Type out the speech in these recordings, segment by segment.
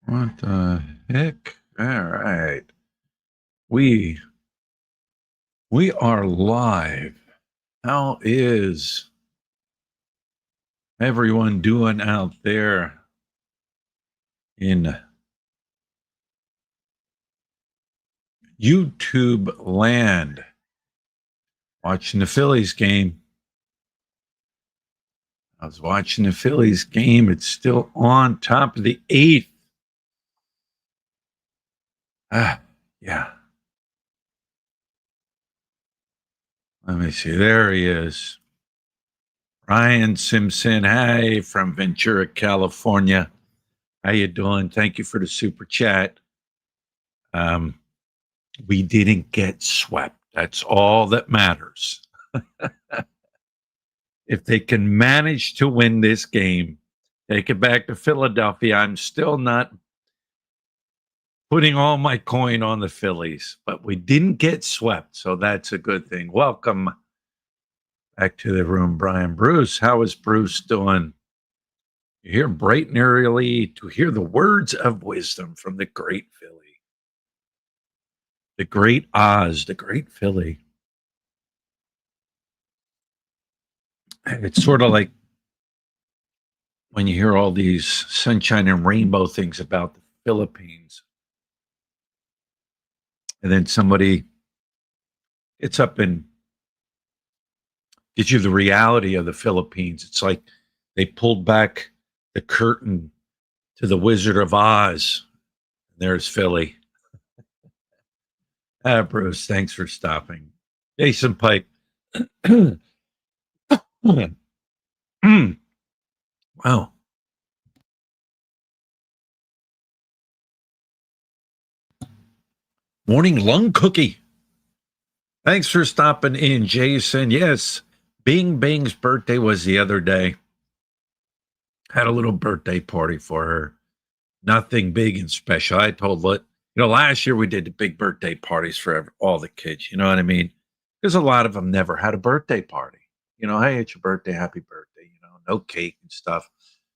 What the heck? All right. We we are live. How is everyone doing out there in YouTube land? Watching the Phillies game. I was watching the Phillies game. It's still on top of the eighth. Yeah. Let me see. There he is. Ryan Simpson. Hi from Ventura, California. How you doing? Thank you for the super chat. We didn't get swept. That's all that matters. If they can manage to win this game, take it back to Philadelphia. I'm still not putting all my coin on the Phillies, but we didn't get swept, so that's a good thing. Welcome back to the room, Brian. Bruce, how is Bruce doing? You're here bright and early to hear the words of wisdom from the great Philly. The great Oz, the great Philly. It's sort of like when you hear all these sunshine and rainbow things about the Philippines, and then somebody gets up and gives you the reality of the Philippines. It's like they pulled back the curtain to the Wizard of Oz. There's Philly. Bruce, thanks for stopping. Jason Pike. Wow. Morning lung cookie. Thanks for stopping in, Jason. Yes, Bing Bing's birthday was the other day. Had a little birthday party for her. Nothing big and special. I told last year we did the big birthday parties for all the kids. You know what I mean? Because a lot of them never had a birthday party. Hey, it's your birthday, happy birthday. No cake and stuff.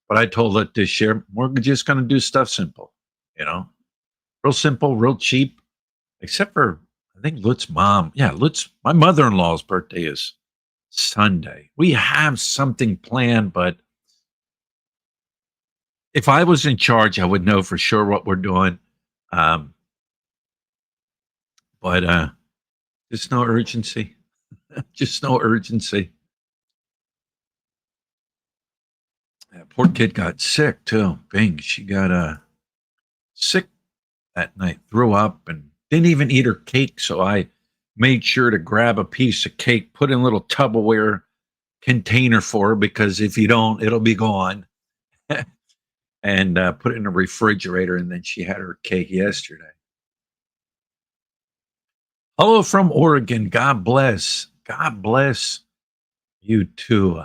But I told her this year we're just going to do stuff simple. Real simple, real cheap. Except for I think Lutz's mom. Yeah, my mother-in-law's birthday is Sunday. We have something planned, but if I was in charge, I would know for sure what we're doing. But just no urgency. Just no urgency. That poor kid got sick too. Bing, she got sick that night, threw up, and didn't even eat her cake. So I made sure to grab a piece of cake, put in a little Tupperware container for her, because if you don't, it'll be gone. And put it in the refrigerator, and then she had her cake yesterday. Hello from Oregon. God bless. God bless you too,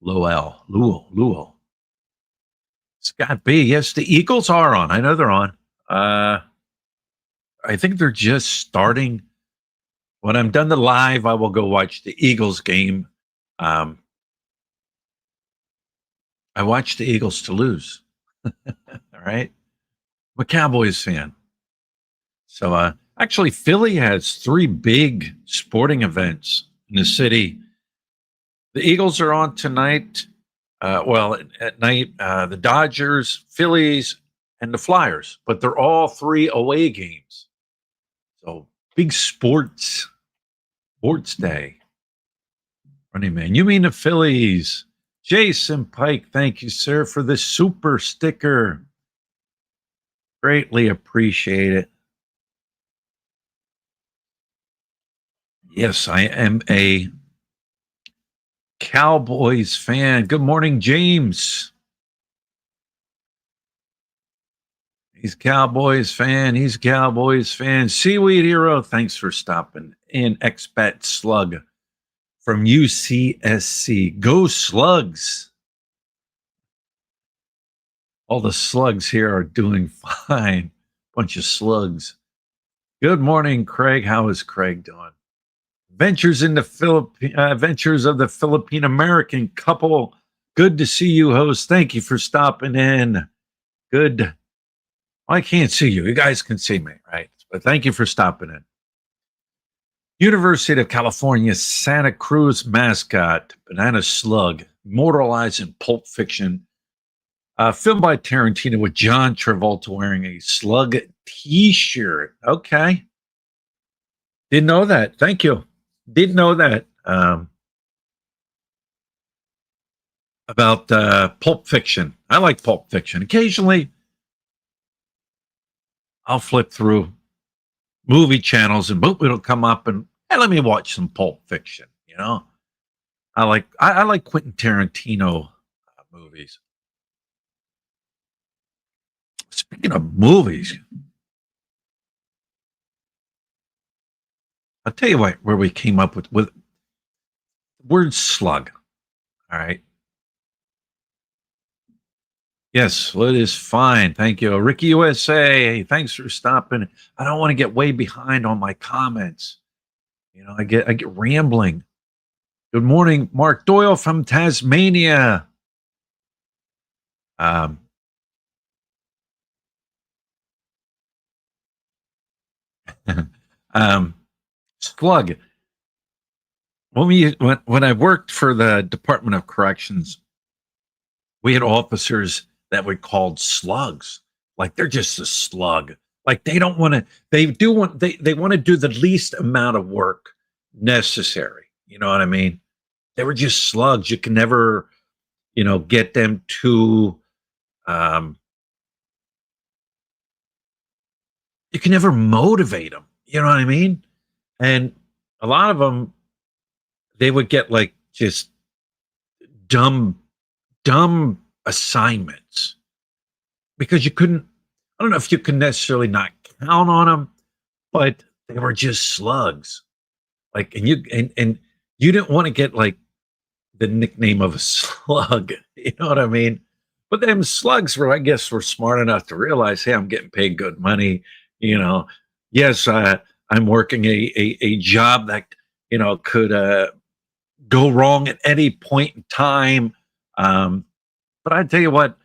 Lowell. Scott B. Yes, the Eagles are on. I know they're on. I think they're just starting. When I'm done the live, I will go watch the Eagles game. I watched the Eagles to lose. All right. I'm a Cowboys fan. So actually, Philly has 3 big sporting events in the city. The Eagles are on tonight. At night, the Dodgers, Phillies, and the Flyers. But they're all 3 away games. So big sports day. Running man. You mean the Phillies? Jason Pike, thank you, sir, for the super sticker. Greatly appreciate it. Yes, I am a Cowboys fan. Good morning, James. He's Cowboys fan. Seaweed Hero, thanks for stopping in. Expat Slug from UCSC. Go Slugs. All the slugs here are doing fine. Bunch of slugs. Good morning, Craig. How is Craig doing? Ventures of the Philippine American couple. Good to see you, host. Thank you for stopping in. Good I can't see you. You guys can see me, right? But thank you for stopping in. University of California, Santa Cruz mascot, Banana Slug, immortalized in Pulp Fiction, filmed by Tarantino with John Travolta wearing a slug t-shirt. Okay. Didn't know that. Thank you. Didn't know that about Pulp Fiction. I like Pulp Fiction. Occasionally, I'll flip through movie channels and boom, it'll come up and hey, let me watch some Pulp Fiction. You know, I like Quentin Tarantino movies. Speaking of movies, I'll tell you what, where we came up with word slug. All right. Yes, well, it is fine. Thank you. Ricky USA. Thanks for stopping. I don't want to get way behind on my comments. You know, I get rambling. Good morning, Mark Doyle from Tasmania. Um, um, slug. When I worked for the Department of Corrections, we had officers that were called slugs. Like they're just a slug. Like they don't want to. They want to do the least amount of work necessary. You know what I mean? They were just slugs. You can never, get them to. Um, you can never motivate them. You know what I mean? And a lot of them, they would get like just dumb, dumb assignments because you couldn't. I don't know if you can necessarily not count on them, but they were just slugs. Like, and you didn't want to get like the nickname of a slug. You know what I mean? But them slugs were, I guess, were smart enough to realize, hey, I'm getting paid good money. You know, yes, I'm working a job that could go wrong at any point in time. But I tell you what,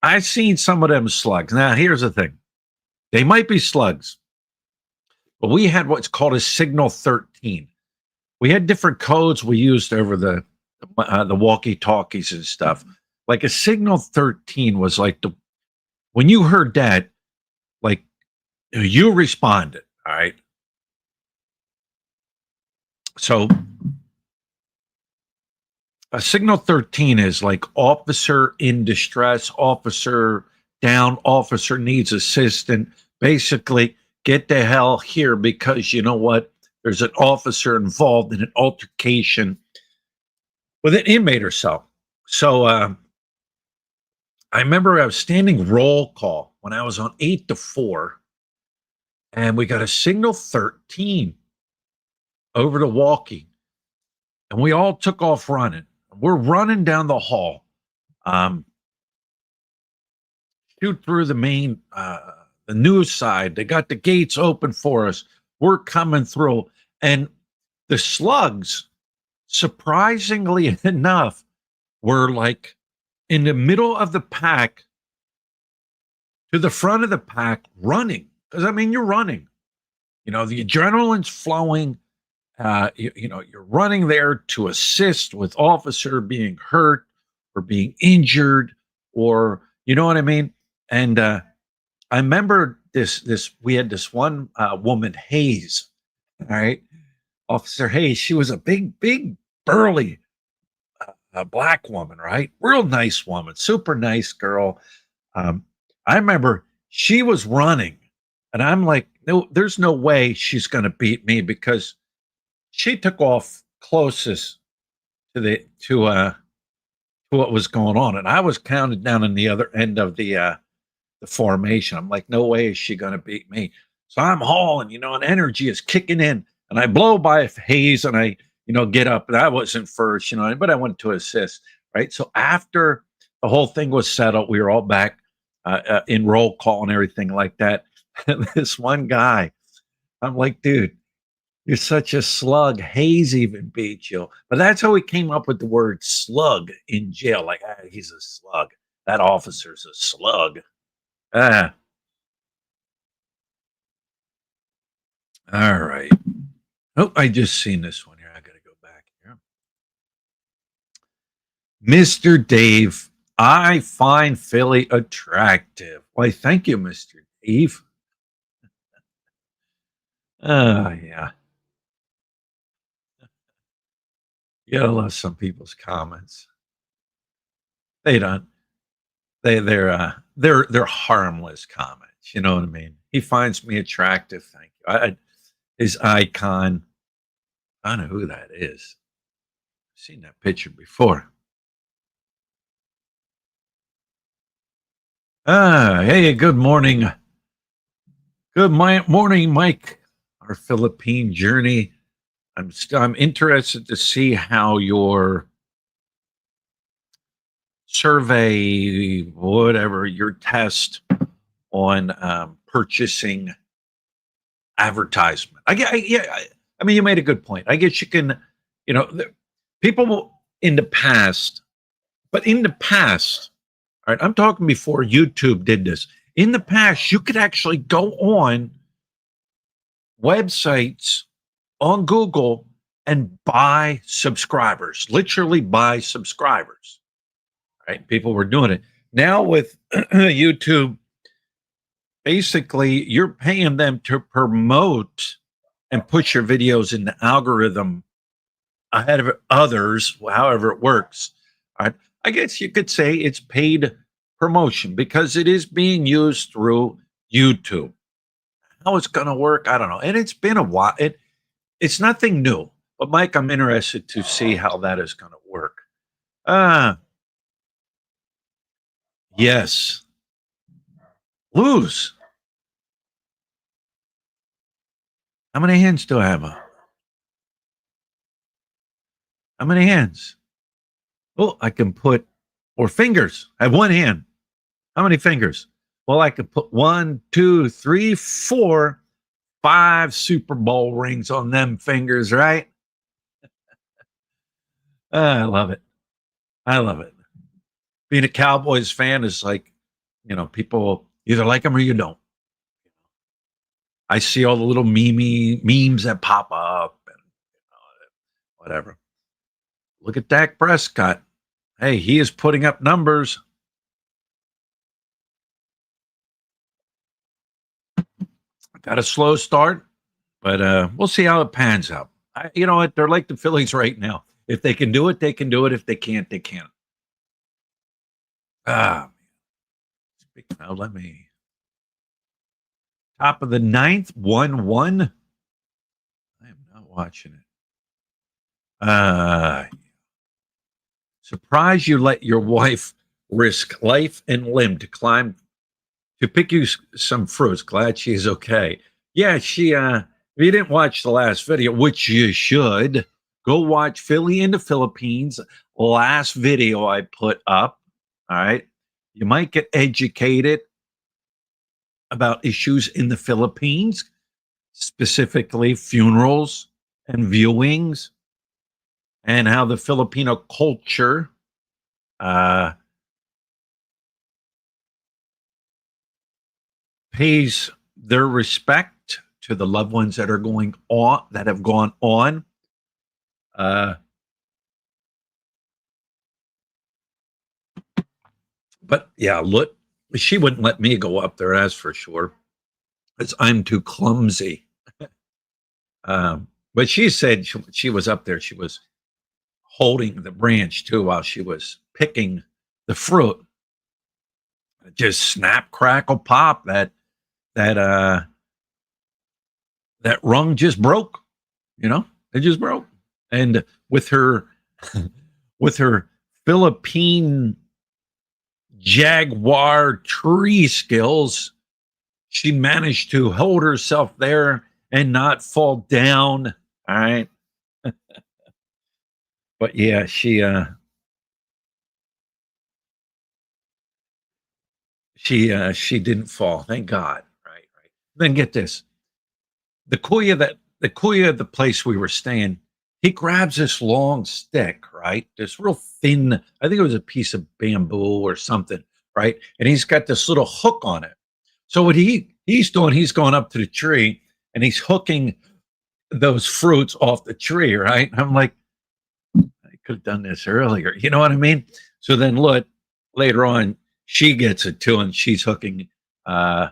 I've seen some of them slugs. Now, here's the thing: they might be slugs, but we had what's called a signal 13. We had different codes we used over the walkie talkies and stuff. Like a signal 13 was like when you heard that, like you responded. All right. So a signal 13 is like officer in distress, officer down, officer needs assistance. Basically, get the hell here because you know what? There's an officer involved in an altercation with an inmate or so. So I remember I was standing roll call when I was on 8 to 4, and we got a signal 13 over the walkie, and we all took off running. We're running down the hall, um, shoot through the main, the news side. They got the gates open for us. We're coming through, and the slugs, surprisingly enough, were like in the middle of the pack to the front of the pack running. Because I mean, you're running. The adrenaline's flowing. You're running there to assist with officer being hurt or being injured, or you know what I mean. And I remember this. We had this one woman, Hayes. All right, Officer Hayes. She was a big, burly black woman, right? Real nice woman, super nice girl. Um, I remember she was running, and I'm like, no, there's no way she's going to beat me because she took off closest to what was going on, and I was counted down on the other end of the formation. I'm like, no way is she going to beat me. So I'm hauling, and energy is kicking in, and I blow by Hayes, and I get up. And I wasn't first, but I went to assist. Right. So after the whole thing was settled, we were all back in roll call and everything like that. And this one guy, I'm like, dude, you're such a slug. Hayes even beat you. But that's how we came up with the word slug in jail. Like, he's a slug. That officer's a slug. Ah. All right. Oh, I just seen this one here. I got to go back here. Mr. Dave, I find Philly attractive. Why, thank you, Mr. Dave. Oh, yeah. You gotta love some people's comments. They don't. They're harmless comments. You know what I mean? He finds me attractive. Thank you. His icon. I don't know who that is. I've seen that picture before. Hey, good morning. Morning, Mike. Our Philippine journey. I'm interested to see how your survey, whatever your test on purchasing advertisement. I mean, you made a good point. I guess you can, people in the past, but in the past, all right, I'm talking before YouTube did this. In the past, you could actually go on websites on Google and buy subscribers, literally buy subscribers. Right? People were doing it. Now with YouTube, basically you're paying them to promote and push your videos in the algorithm ahead of others, however it works. All right. I guess you could say it's paid promotion because it is being used through YouTube. How it's going to work, I don't know. And it's been a while. It's nothing new. But Mike, I'm interested to see how that is going to work. Yes. Lose. How many hands do I have? How many hands? Oh, I can put, or fingers. I have one hand. How many fingers? Well, I could put 1, 2, 3, 4, 5 Super Bowl rings on them fingers, right? I love it. I love it. Being a Cowboys fan is like, people either like them or you don't. I see all the little memes that pop up and whatever. Look at Dak Prescott. Hey, he is putting up numbers. Got a slow start, but we'll see how it pans out. You know what? They're like the Phillies right now. If they can do it, they can do it. If they can't, they can't. Speaking of, let me. Top of the ninth, 1-1. I am not watching it. Surprised you let your wife risk life and limb to climb to pick you some fruits. Glad she's okay. Yeah, she if you didn't watch the last video, which you should, go watch Philly in the Philippines. Last video I put up. All right. You might get educated about issues in the Philippines, specifically funerals and viewings, and how the Filipino culture pays their respect to the loved ones that are going on, that have gone on. But yeah, look, she wouldn't let me go up there, as for sure, because I'm too clumsy. But she said she was up there. She was holding the branch too while she was picking the fruit. Just snap, crackle, pop. That rung just broke. It just broke. And with her with her Philippine jaguar tree skills, she managed to hold herself there and not fall down. All right. But yeah, she didn't fall. Thank God. Right, right. Then get this. The kuya of the place we were staying, he grabs this long stick, right? This real thin, I think it was a piece of bamboo or something, right? And he's got this little hook on it. So what he's doing, he's going up to the tree and he's hooking those fruits off the tree, right? I'm like, I could have done this earlier. You know what I mean? So then look, later on, she gets it too, and she's hooking uh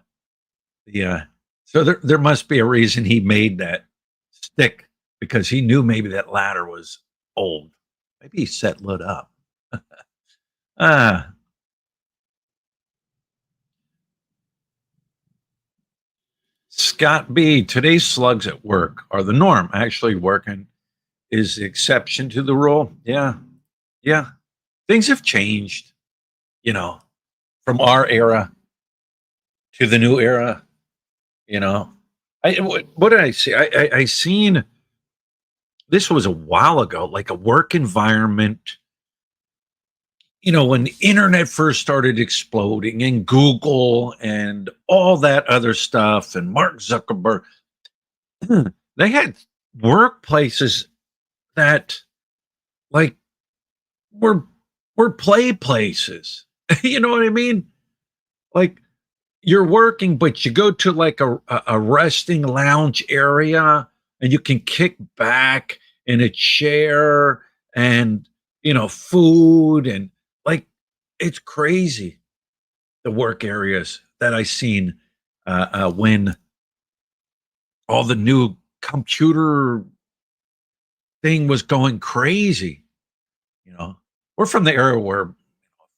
the so there must be a reason he made that stick because he knew maybe that ladder was old. Maybe he set Lut up. Ah, Scott B. Today's slugs at work are the norm. Actually, working is the exception to the rule. Yeah, yeah. Things have changed, you know, from our era to the new era. You know, what did I see? I seen this was a while ago, like a work environment. You know, when the internet first started exploding and Google and all that other stuff and Mark Zuckerberg, they had workplaces that like were were play places. You know what I mean? Like you're working, but you go to like a resting lounge area and you can kick back in a chair and food and like it's crazy the work areas that I seen when all the new computer thing was going crazy. You know, we're from the era where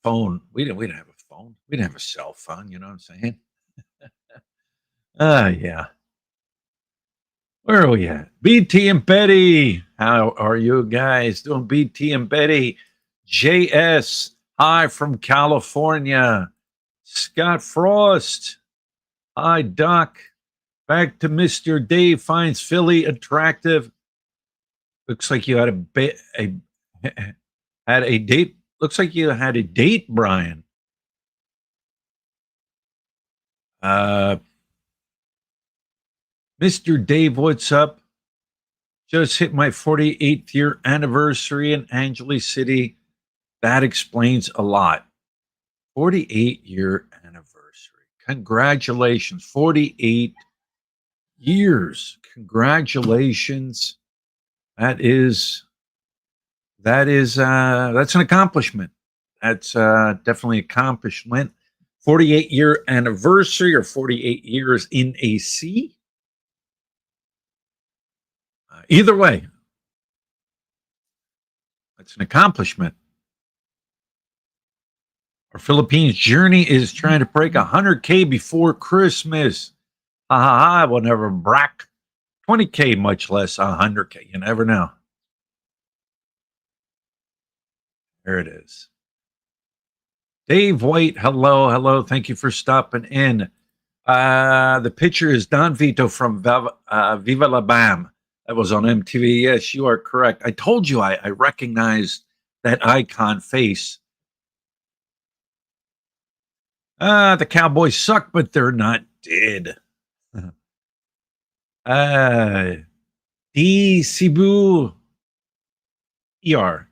phone we didn't have a phone, we didn't have a cell phone. You know what I'm saying? Yeah. Where are we at? BT and Betty. How are you guys doing? BT and Betty. JS. Hi from California. Scott Frost. Hi, Doc. Back to Mr. Dave finds Philly attractive. Looks like you had had a date. Looks like you had a date, Brian. Uh, Mr. Dave, what's up? Just hit my 48th year anniversary in Angeles City. That explains a lot. 48-year anniversary. Congratulations. 48 years. Congratulations. That's an accomplishment. That's definitely accomplishment. 48-year anniversary or 48 years in AC. Either way, that's an accomplishment. Our Philippines journey is trying to break 100K before Christmas. Ha ha ha, I will never break 20K, much less 100K. You never know. There it is. Dave White, hello, hello. Thank you for stopping in. The picture is Don Vito from Viva La Bam. That was on MTV. Yes, you are correct. I told you I recognized that icon face. The Cowboys suck, but they're not dead. D Cebu EIER.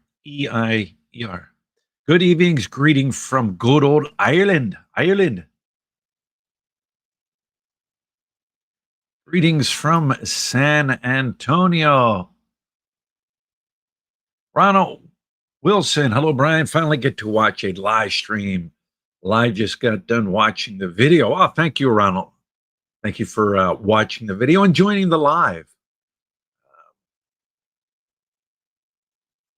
Good evenings, greeting from good old Ireland. Ireland. Greetings from San Antonio. Ronald Wilson. Hello, Brian. Finally get to watch a live stream. Live just got done watching the video. Oh, thank you, Ronald. Thank you for watching the video and joining the live.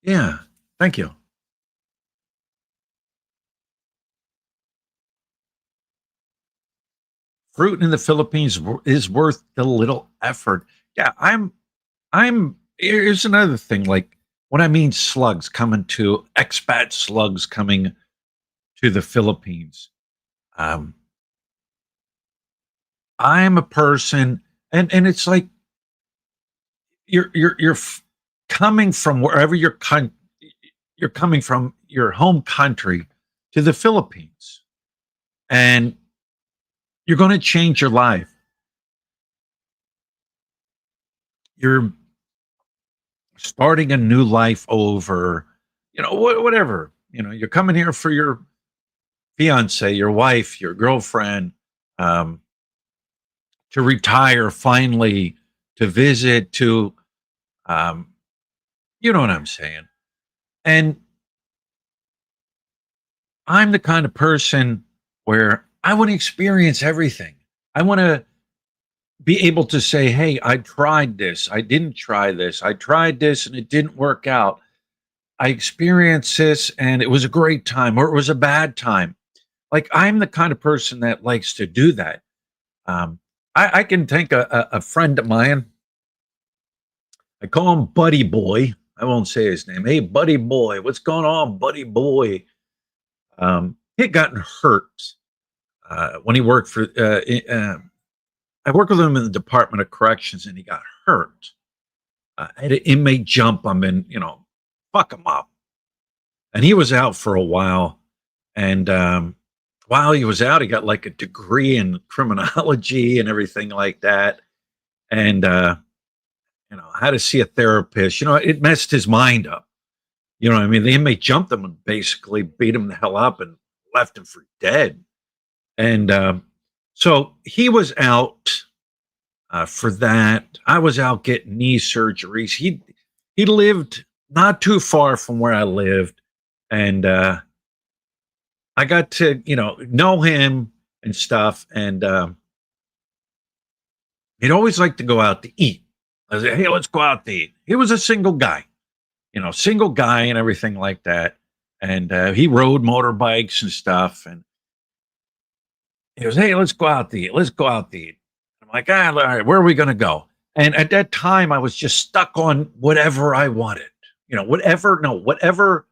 Yeah, thank you. Fruit in the Philippines is worth the little effort. Yeah, here's another thing. Like when I mean expat slugs coming to the Philippines. Um, I'm a person, and it's like you're coming from wherever you're coming from your home country to the Philippines, and you're going to change your life. You're starting a new life over, whatever. You're coming here for your fiance, your wife, your girlfriend, um, to retire finally, to visit, to um, you know what I'm saying. And I'm the kind of person where I want to experience everything. I want to be able to say, hey, I tried this. I didn't try this. I tried this and it didn't work out. I experienced this and it was a great time or it was a bad time. Like I'm the kind of person that likes to do that. Um, I can think a friend of mine, I call him Buddy Boy. I won't say his name. Hey, Buddy Boy, what's going on, Buddy Boy? He had gotten hurt when he worked for I worked with him in the Department of Corrections, and he got hurt. Had an inmate jump him and fuck him up, and he was out for a while. And while he was out, he got like a degree in criminology and everything like that. And had to see a therapist. It messed his mind up. You know what I mean? The inmate jumped him and basically beat him the hell up and left him for dead. And so he was out for that. I was out getting knee surgeries. He lived not too far from where I lived, and I got to know him and stuff. And he'd always like to go out to eat. I said, "Hey, let's go out to eat." He was a single guy, single guy and everything like that. And he rode motorbikes and stuff. And he goes, "Hey, let's go out to eat. Let's go out to eat." I'm like, all right, where are we going to go? And at that time, I was just stuck on whatever I wanted, whatever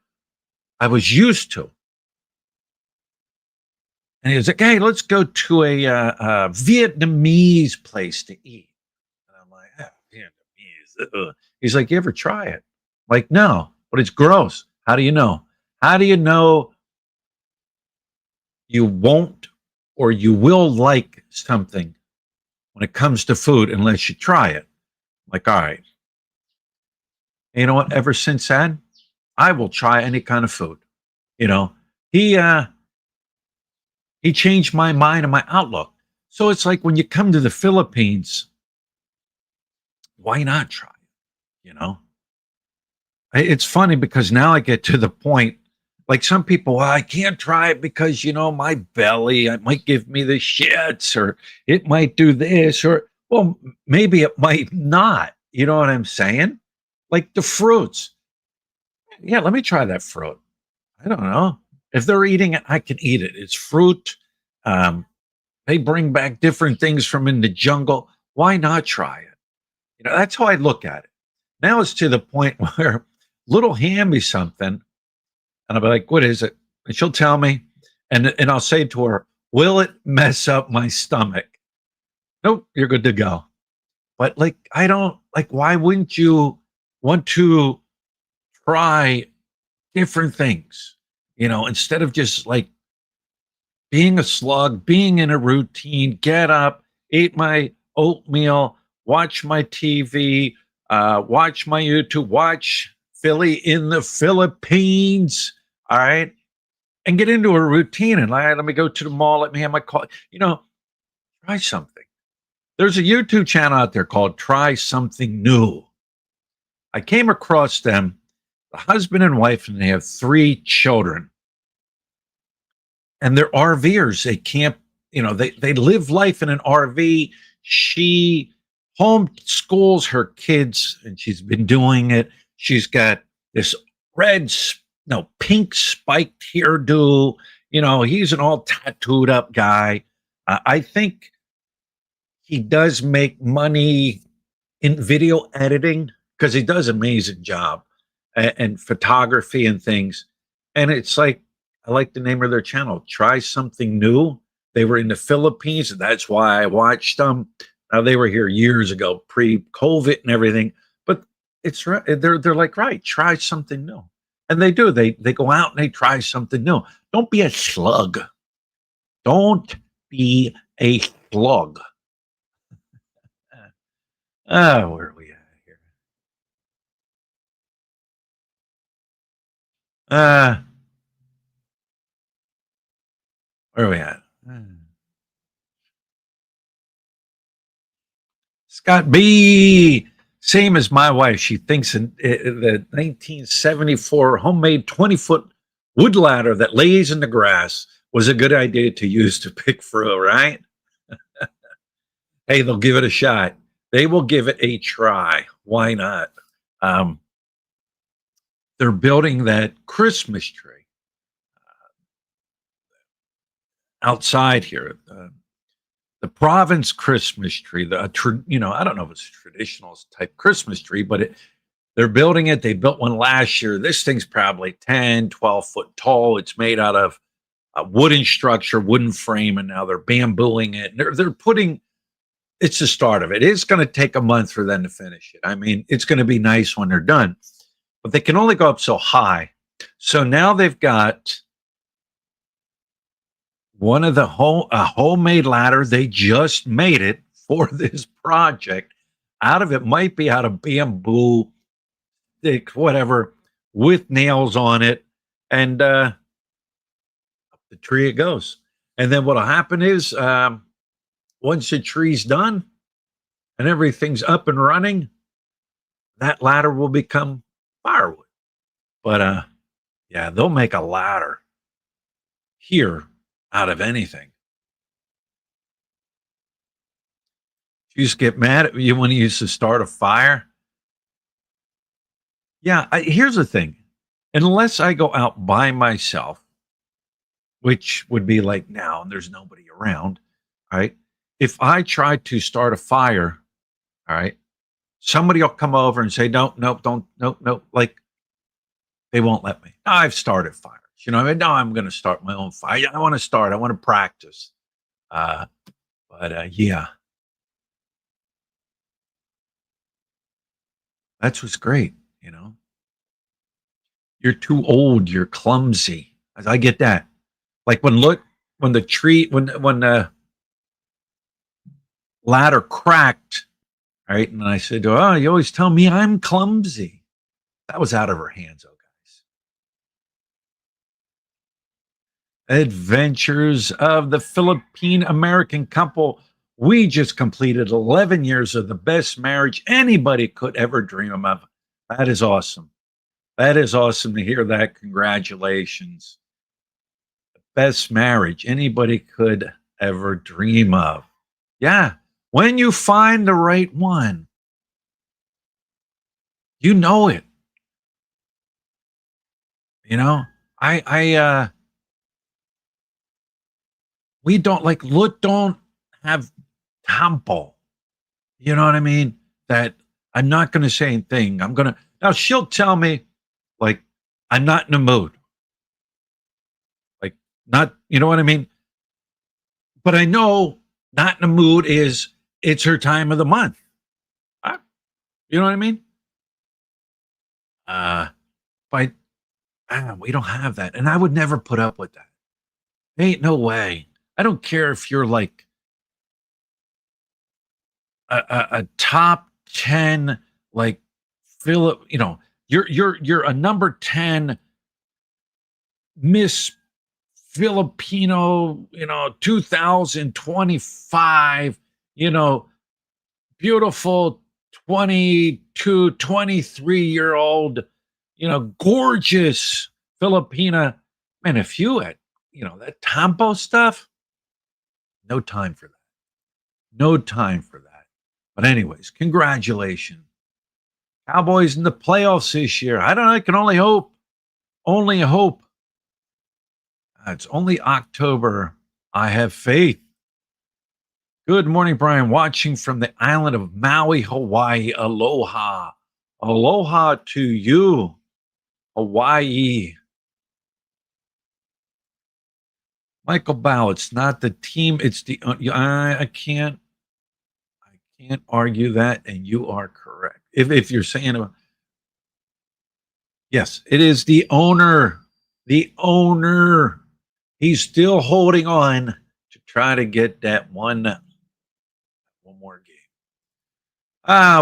I was used to. And he was like, "Hey, let's go to a Vietnamese place to eat." And I'm like, Vietnamese. Ugh. He's like, "You ever try it?" I'm like, "No, but it's gross." How do you know? How do you know you won't or you will like something when it comes to food unless you try it? Like, all right. And you know what? Ever since then, I will try any kind of food. You know, he uh he changed my mind and my outlook. So it's like when you come to the Philippines, why not try it? It's funny because now I get to the point, like some people, well, I can't try it because my belly, it might give me the shits, or it might do this, or well, maybe it might not. You know what I'm saying? Like the fruits. Yeah, let me try that fruit. I don't know. If they're eating it, I can eat it. It's fruit. Um, they bring back different things from in the jungle. Why not try it? That's how I look at it. Now it's to the point where little hand me something, and I'll be like, "What is it?" And she'll tell me, and I'll say to her, "Will it mess up my stomach?" Nope, you're good to go. But like, I don't like. Why wouldn't you want to try different things? Instead of just like being a slug, being in a routine, get up, eat my oatmeal, watch my TV, watch my YouTube, watch Philly in the Philippines. All right. And get into a routine and let me go to the mall, let me have my call. Try something. There's a YouTube channel out there called Try Something New. I came across them, the husband and wife, and they have 3 children. And they're RVers. They camp, they live life in an RV. She homeschools her kids, and she's been doing it. She's got this pink spiked hairdo. He's an all tattooed up guy. I think he does make money in video editing because he does an amazing job and photography and things. And it's like, I like the name of their channel, Try Something New. They were in the Philippines, and that's why I watched them. Now they were here years ago, pre-COVID and everything. But it's right. They're like, right, try something new. And they do. They go out and they try something new. Don't be a slug. Don't be a slug. Where are we at here? Uh, where are we at? Scott B. Same as my wife. She thinks the 1974 homemade 20-foot wood ladder that lays in the grass was a good idea to use to pick fruit, right? Hey, they'll give it a shot. They will give it a try. Why not? Um, they're building that Christmas tree outside here. The province Christmas tree, I don't know if it's a traditional type Christmas tree, but they're building it. They built one last year. This thing's probably 10, 12 foot tall. It's made out of a wooden structure, wooden frame, and now they're bambooing it. They're putting, it's the start of it. It's going to take a month for them to finish it. I mean, it's going to be nice when they're done, but they can only go up so high. So now they've got one of a homemade ladder. They just made it for this project. Out of it might be out of bamboo, thick, whatever, with nails on it, and up the tree it goes. And then what'll happen is, once the tree's done and everything's up and running, that ladder will become firewood. But yeah, they'll make a ladder here out of anything. You just get mad at you when you used to start a fire. Yeah, here's the thing. Unless I go out by myself, which would be like now, and there's nobody around, all right? If I try to start a fire, all right, somebody will come over and say, no, no, don't, no, no. Like, they won't let me. I've started fires. You know, I mean, no, I'm going to start my own fire. I want to start. I want to practice. But yeah, that's what's great. You know, you're too old. You're clumsy. I get that. Like when the tree, when the ladder cracked, right? And I said, oh, you always tell me I'm clumsy. That was out of her hands, oh guys. Adventures of the Philippine American couple. We just completed 11 years of the best marriage anybody could ever dream of. That is awesome. That is awesome to hear that. Congratulations. Best marriage anybody could ever dream of. Yeah. When you find the right one, you know it. You know, we don't have tampo. You know what I mean? That I'm not going to say anything. Now she'll tell me, like, I'm not in the mood. Like, not, you know what I mean? But I know not in the mood it's her time of the month. You know what I mean? But we don't have that. And I would never put up with that. Ain't no way. I don't care if you're like a top 10, like Philip, you know, you're a number 10 Miss Filipino, 2025, beautiful 22, 23-year-old, gorgeous Filipina. Man, if you had, that Tampo stuff, no time for that. No time for that. But anyways, congratulations. Cowboys in the playoffs this year. I don't know. I can only hope. Only hope. It's only October. I have faith. Good morning, Brian. Watching from the island of Maui, Hawaii. Aloha. Aloha to you, Hawaii. Michael Bow, it's not the team. It's the, I can't argue that. And you are correct. If you're saying, yes, it is the owner. The owner. He's still holding on to try to get that one more game.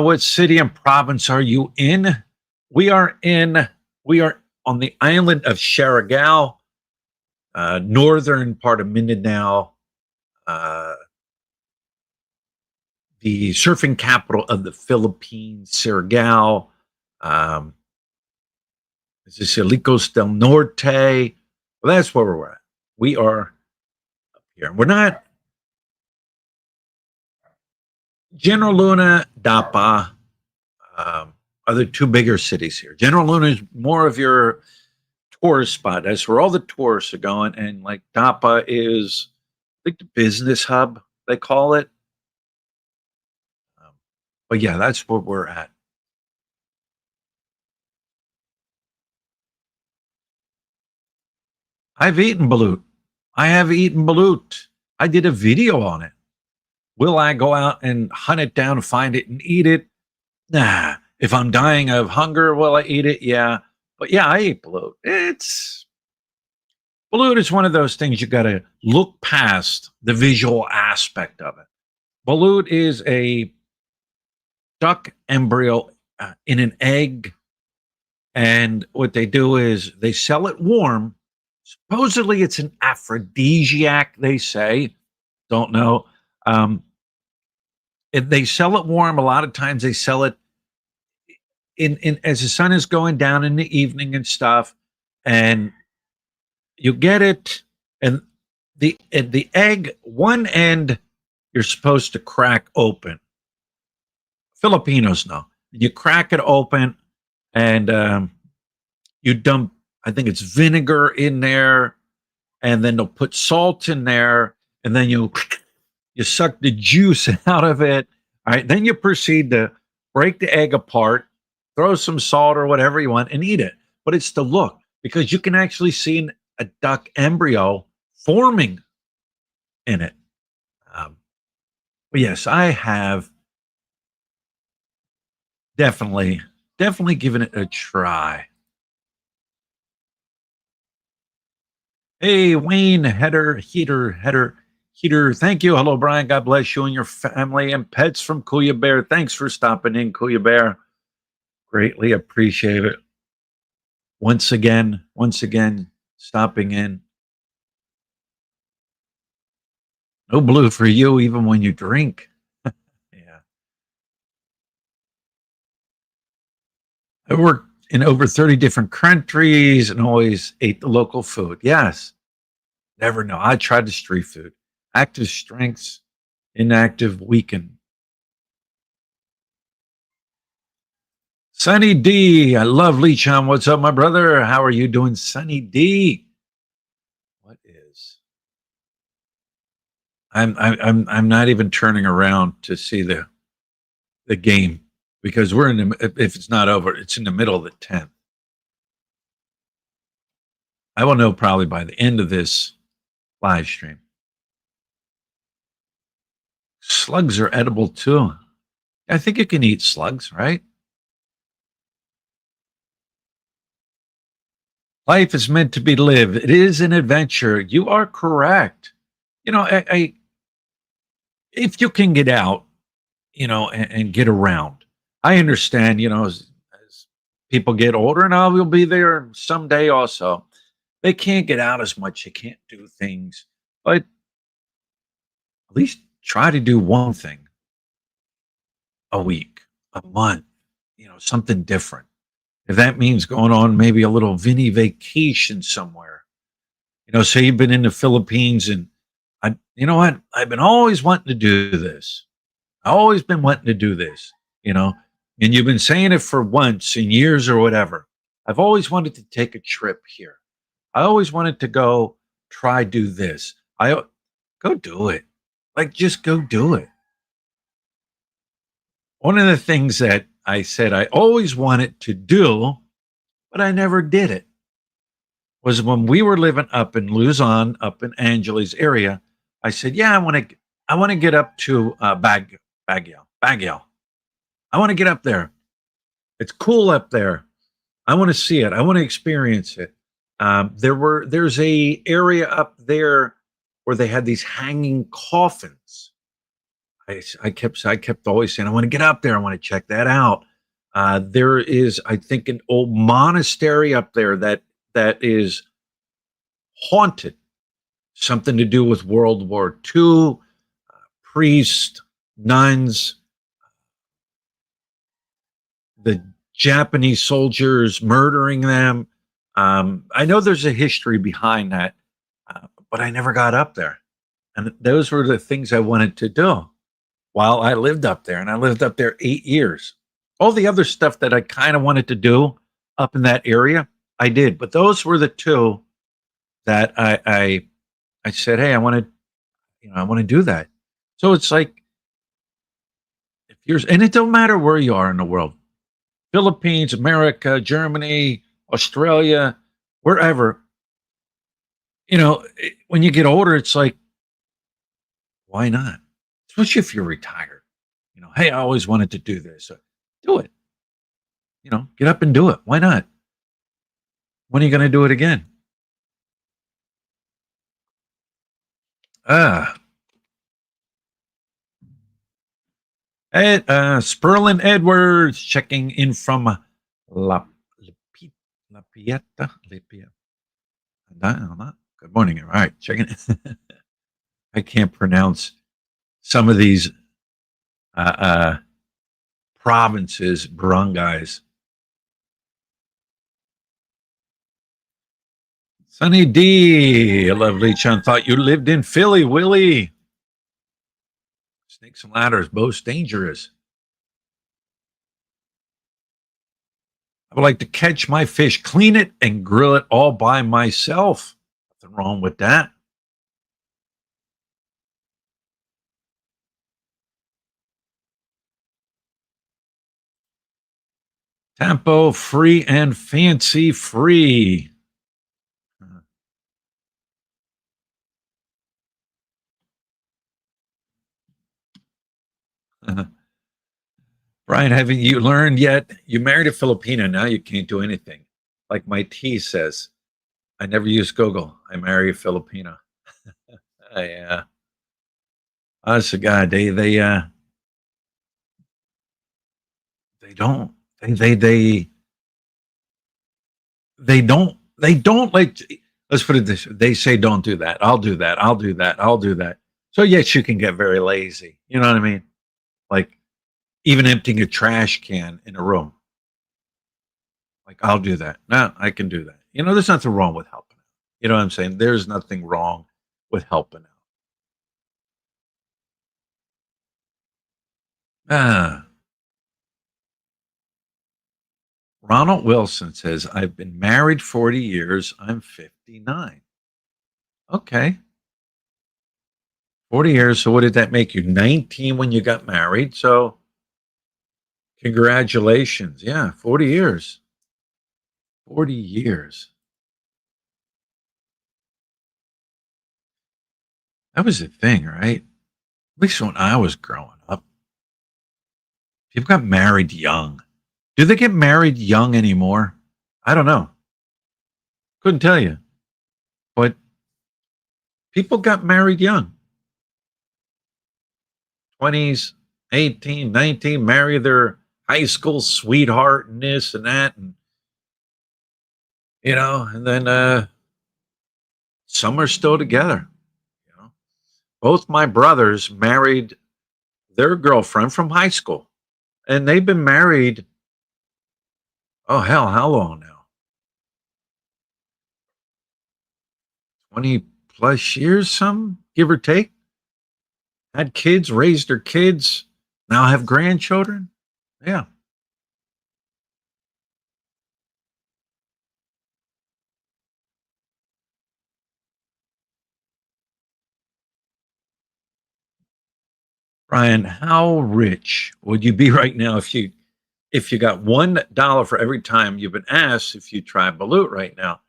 What city and province are you in? We are on the island of Siargao, northern part of Mindanao. the surfing capital of the Philippines, Siargao. Um, this is Ilicos del Norte. Well, that's where we're at. We are up here. We're not General Luna, Dapa, are the two bigger cities here. General Luna is more of your tourist spot. That's where all the tourists are going. And like Dapa is, I think, the business hub, they call it. Um, but yeah, that's where we're at. I've eaten balut. I have eaten balut. I did a video on it. Will I go out and hunt it down, find it, and eat it? Nah. If I'm dying of hunger, will I eat it? Yeah. But yeah, I eat balut. Balut is one of those things you got to look past the visual aspect of it. Balut is a duck embryo in an egg, and what they do is they sell it warm. Supposedly, it's an aphrodisiac. They say, don't know. Um, they sell it warm. A lot of times, they sell it in as the sun is going down in the evening and stuff, and you get it, and the egg one end you're supposed to crack open. Filipinos know. You crack it open, and you dump. I think it's vinegar in there, and then they'll put salt in there, and then you suck the juice out of it. All right, then you proceed to break the egg apart, throw some salt or whatever you want, and eat it. But it's the look because you can actually see a duck embryo forming in it. Um, but yes, I have definitely given it a try. Hey, Wayne, heater. Thank you. Hello, Brian. God bless you and your family and pets from Kuya Bear. Thanks for stopping in, Kuya Bear. Greatly appreciate it. Once again, stopping in. No blue for you, even when you drink. Yeah. I worked in over 30 different countries and always ate the local food. Yes. Never know. I tried the street food. Active strengths, inactive weaken. Sunny D, I love Leechon. What's up, my brother? How are you doing, Sunny D? What is? I'm not even turning around to see the game because we're in the, if it's not over, it's in the middle of the 10th. I will know probably by the end of this live stream. Slugs are edible too. I think you can eat slugs, right? Life is meant to be lived. It is an adventure. You are correct. You know, if you can get out, and get around. I understand, as people get older, and I will be there someday also. They can't get out as much. They can't do things, but at least try to do one thing a week, a month, something different. If that means going on maybe a little Vinny vacation somewhere, say you've been in the Philippines and you know what? I've been always wanting to do this. I've always been wanting to do this, and you've been saying it for once in years or whatever. I've always wanted to take a trip here. I always wanted to go try do this. Go do it. Like just go do it. One of the things that I said I always wanted to do, but I never did it, was when we were living up in Luzon, up in Angeles area. I said, "Yeah, I want to get up to Baguio. I want to get up there. It's cool up there. I want to see it. I want to experience it." There's a area up there where they had these hanging coffins. I kept always saying, I want to get up there. I want to check that out. There is, I think, an old monastery up there that is haunted, something to do with World War II, priest nuns, the Japanese soldiers murdering them. I know there's a history behind that, but I never got up there. And those were the things I wanted to do while I lived up there. And I lived up there 8 years. All the other stuff that I kind of wanted to do up in that area, I did. But those were the two that I said, hey, I want to do that. So it's like if you're, and it don't matter where you are in the world, Philippines, America, Germany, Australia, wherever. When you get older, it's like, why not? Especially if you're retired. Hey, I always wanted to do this. Do it. Get up and do it. Why not? When are you going to do it again? Ah, Sperlin Edwards checking in from La, La Pieta. Good morning. All right, checking. I can't pronounce some of these uh, uh, provinces, barangays. Sunny D, a lovely chun. Thought you lived in Philly, Willie. Snakes and ladders, both dangerous. I would like to catch my fish, clean it, and grill it all by myself. Nothing wrong with that. Tempo free and fancy free. Brian, haven't you learned yet? You married a Filipina, now you can't do anything. Like my T says, I never use Google. I marry a Filipina. Yeah. Honest to God, they don't they don't like. Let's put it this way. They say don't do that. I'll do that. I'll do that. I'll do that. So yes, you can get very lazy. You know what I mean? Like even emptying a trash can in a room. Like I'll do that. No, I can do that. There's nothing wrong with helping out. You know what I'm saying? There's nothing wrong with helping out. Ah, Ronald Wilson says, I've been married 40 years. I'm 59. Okay. 40 years. So what did that make you? 19 when you got married. So congratulations. Yeah, 40 years. 40 years. That was the thing, right? At least when I was growing up, people got married young. Do they get married young anymore? I don't know. Couldn't tell you. But people got married young. 20s, 18, 19, marry their high school sweetheart and this and that. And then some are still together. You know, both my brothers married their girlfriend from high school, and they've been married. Oh hell, how long now? 20 plus years, some give or take. Had kids, raised their kids, now have grandchildren. Yeah, Brian, how rich would you be right now if you got $1 for every time you've been asked if you try balut right now?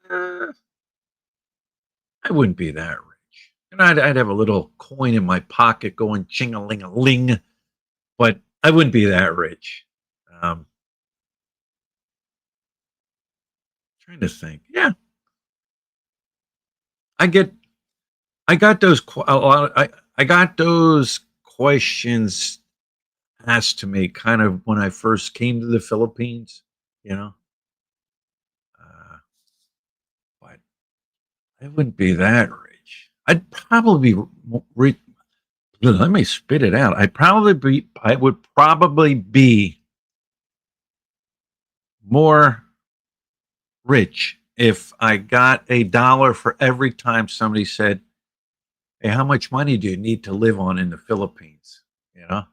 Uh, I wouldn't be that rich. And I'd have a little coin in my pocket going ching a ling a ling, but I wouldn't be that rich. Trying to think. Yeah, I get. I got those a lot. I got those questions asked to me kind of when I first came to the Philippines. You know, uh, but I wouldn't be that rich. I'd probably be rich, Let me spit it out. I would probably be more rich if I got $1 for every time somebody said, "Hey, how much money do you need to live on in the Philippines?" You know,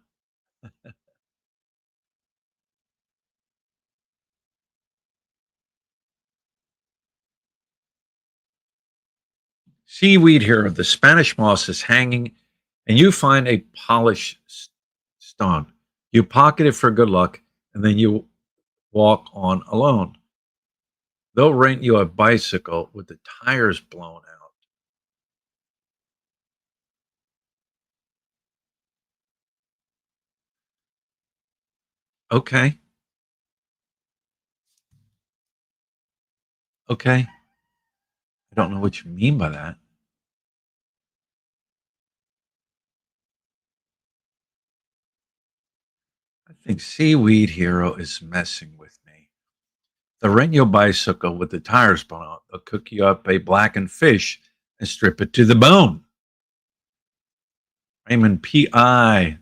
seaweed here. The Spanish moss is hanging, and you find a polished stone. You pocket it for good luck, and then you walk on alone. They'll rent you a bicycle with the tires blown out. Okay, okay. I don't know what you mean by that. I think Seaweed Hero is messing with me. They'll rent you a bicycle with the tires blown out. They'll cook you up a blackened fish and strip it to the bone. Raymond P.I.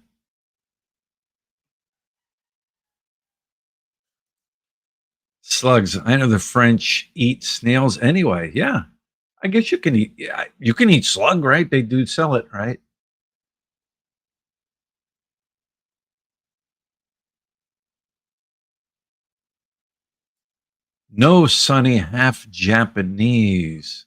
Slugs. I know the French eat snails anyway. Yeah, I guess you can eat. Yeah, you can eat slug, right? They do sell it, right? No, Sonny, half Japanese.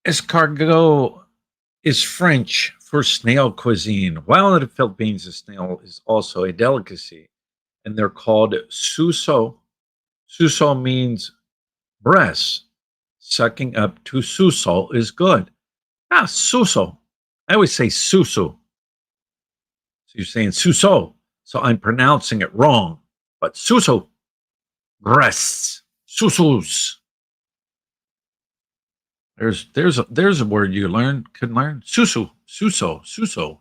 Escargot is French for snail cuisine. While in the Philippines, the snail is also a delicacy, and they're called suso. Suso means breast. Sucking up to suso is good. Ah, suso. I always say susu. So you're saying suso. So I'm pronouncing it wrong. But suso, breasts, susus. There's a word you could learn. Susu, suso, suso.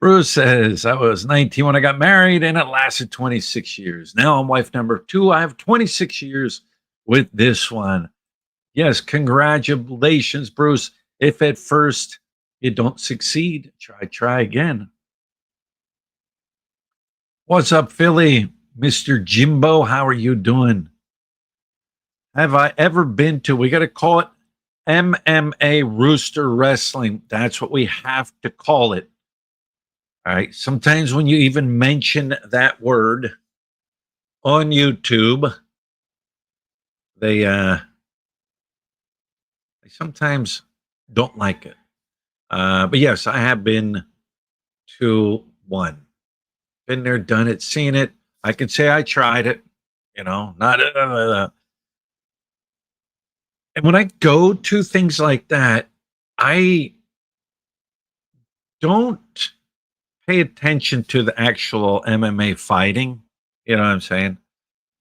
Bruce says, I was 19 when I got married and it lasted 26 years. Now I'm wife number two. I have 26 years with this one. Yes, congratulations, Bruce. If at first you don't succeed, try again. What's up, Philly? Mr. Jimbo, how are you doing? Have I ever been to, we got to call it MMA Rooster Wrestling. That's what we have to call it. All right. Sometimes when you even mention that word on YouTube, they they sometimes don't like it. But yes, I have been to one. Been there, done it, seen it. I can say I tried it. Not. And when I go to things like that, I don't pay attention to the actual MMA fighting. You know what I'm saying?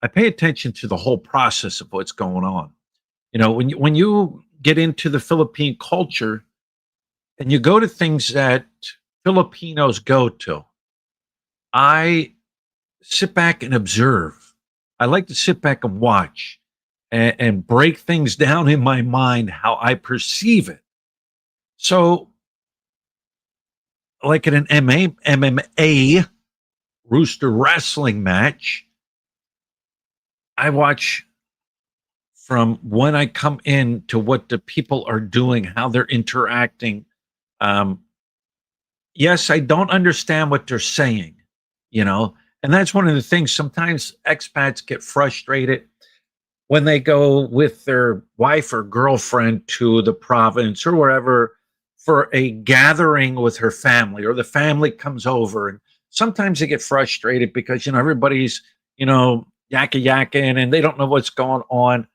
I pay attention to the whole process of what's going on. When you get into the Philippine culture and you go to things that Filipinos go to, I sit back and observe. I like to sit back and watch and break things down in my mind how I perceive it. So, like in an MMA Rooster Wrestling match, I watch from when I come in to what the people are doing, how they're interacting. Um, yes, I don't understand what they're saying, you know, and that's one of the things. Sometimes expats get frustrated when they go with their wife or girlfriend to the province or wherever for a gathering with her family, or the family comes over, and sometimes they get frustrated because everybody's yakking and they don't know what's going on.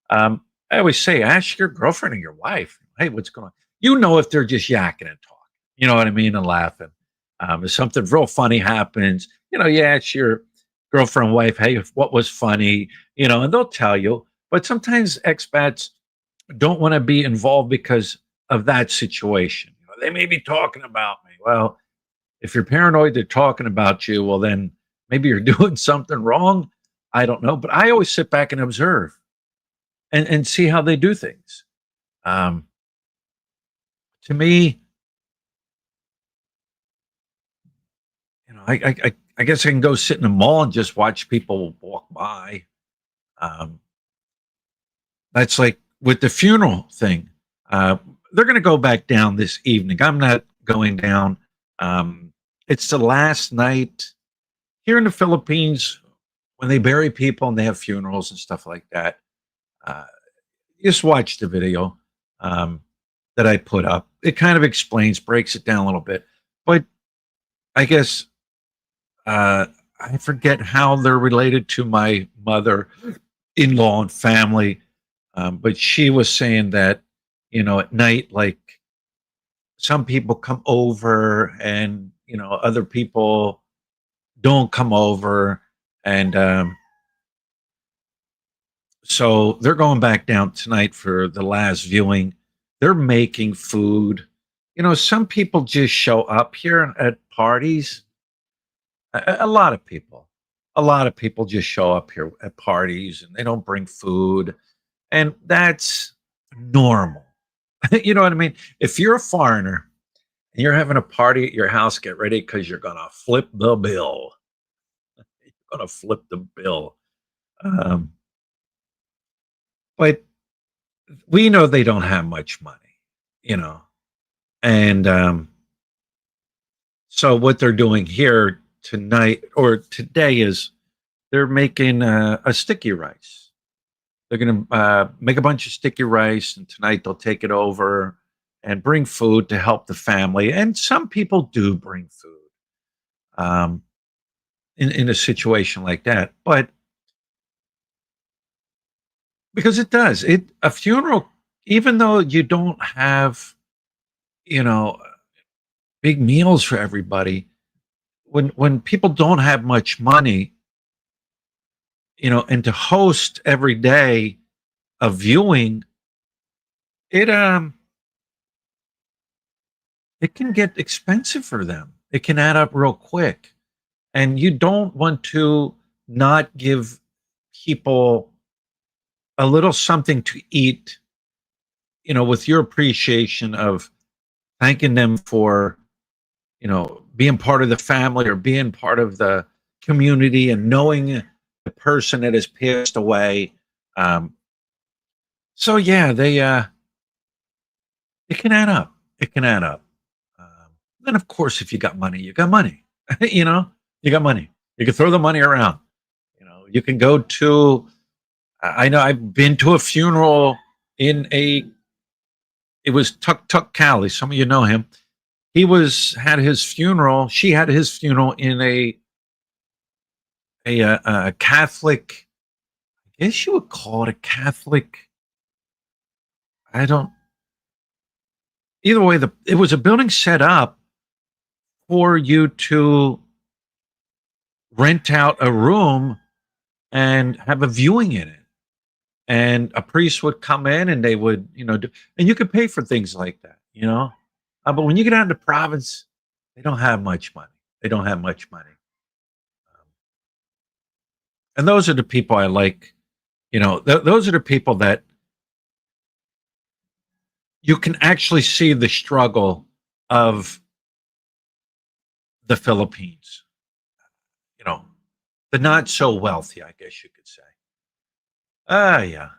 I always say, ask your girlfriend or your wife, hey, what's going on? If they're just yakking and talking, you know what I mean, and laughing. If something real funny happens, you ask your girlfriend, wife, hey, what was funny, and they'll tell you. But sometimes expats don't want to be involved because of that situation. They may be talking about me. Well, if you're paranoid they're talking about you, well, then maybe you're doing something wrong. I don't know, but I always sit back and observe and see how they do things. Um, to me, I guess I can go sit in the mall and just watch people walk by. Um, that's like with the funeral thing. Uh, they're going to go back down this evening. I'm not going down. Um, it's the last night here in the Philippines when they bury people and they have funerals and stuff like that. Uh, just watch the video that I put up. It kind of explains, breaks it down a little bit. But I guess uh, I forget how they're related to my mother in law and family. But she was saying that, at night, like some people come over and, other people don't come over. And so they're going back down tonight for the last viewing. They're making food. Some people just show up here at parties. A lot of people. A lot of people just show up here at parties and they don't bring food. And that's normal. You know what I mean? If you're a foreigner and you're having a party at your house, get ready because you're going to flip the bill. You're going to flip the bill. Um, but we know they don't have much money, you know. And so what they're doing here tonight or today is they're making a sticky rice. They're going to make a bunch of sticky rice, and tonight they'll take it over and bring food to help the family. And some people do bring food um, in a situation like that, but because it does it a funeral, even though you don't have you know big meals for everybody, when people don't have much money, and to host every day a viewing, it it can get expensive for them. It can add up real quick. And you don't want to not give people a little something to eat, with your appreciation of thanking them for, being part of the family or being part of the community and knowing the person that has passed away. Um, so yeah, it can add up. It can add up. Then of course, if you got money, you got money. you know, you got money. You can throw the money around. You can go to. I know I've been to a funeral in a. It was Tuk Tuk Cali. Some of you know him. He had his funeral. She had his funeral in a Catholic. I guess you would call it a Catholic. I don't. Either way, it was a building set up for you to rent out a room and have a viewing in it. And a priest would come in and they would, and you could pay for things like that. But when you get out in the province, they don't have much money. They don't have much money. And those are the people I like. Those are the people that you can actually see the struggle of the Philippines, you know, the not so wealthy, I guess you could say. Ah, yeah.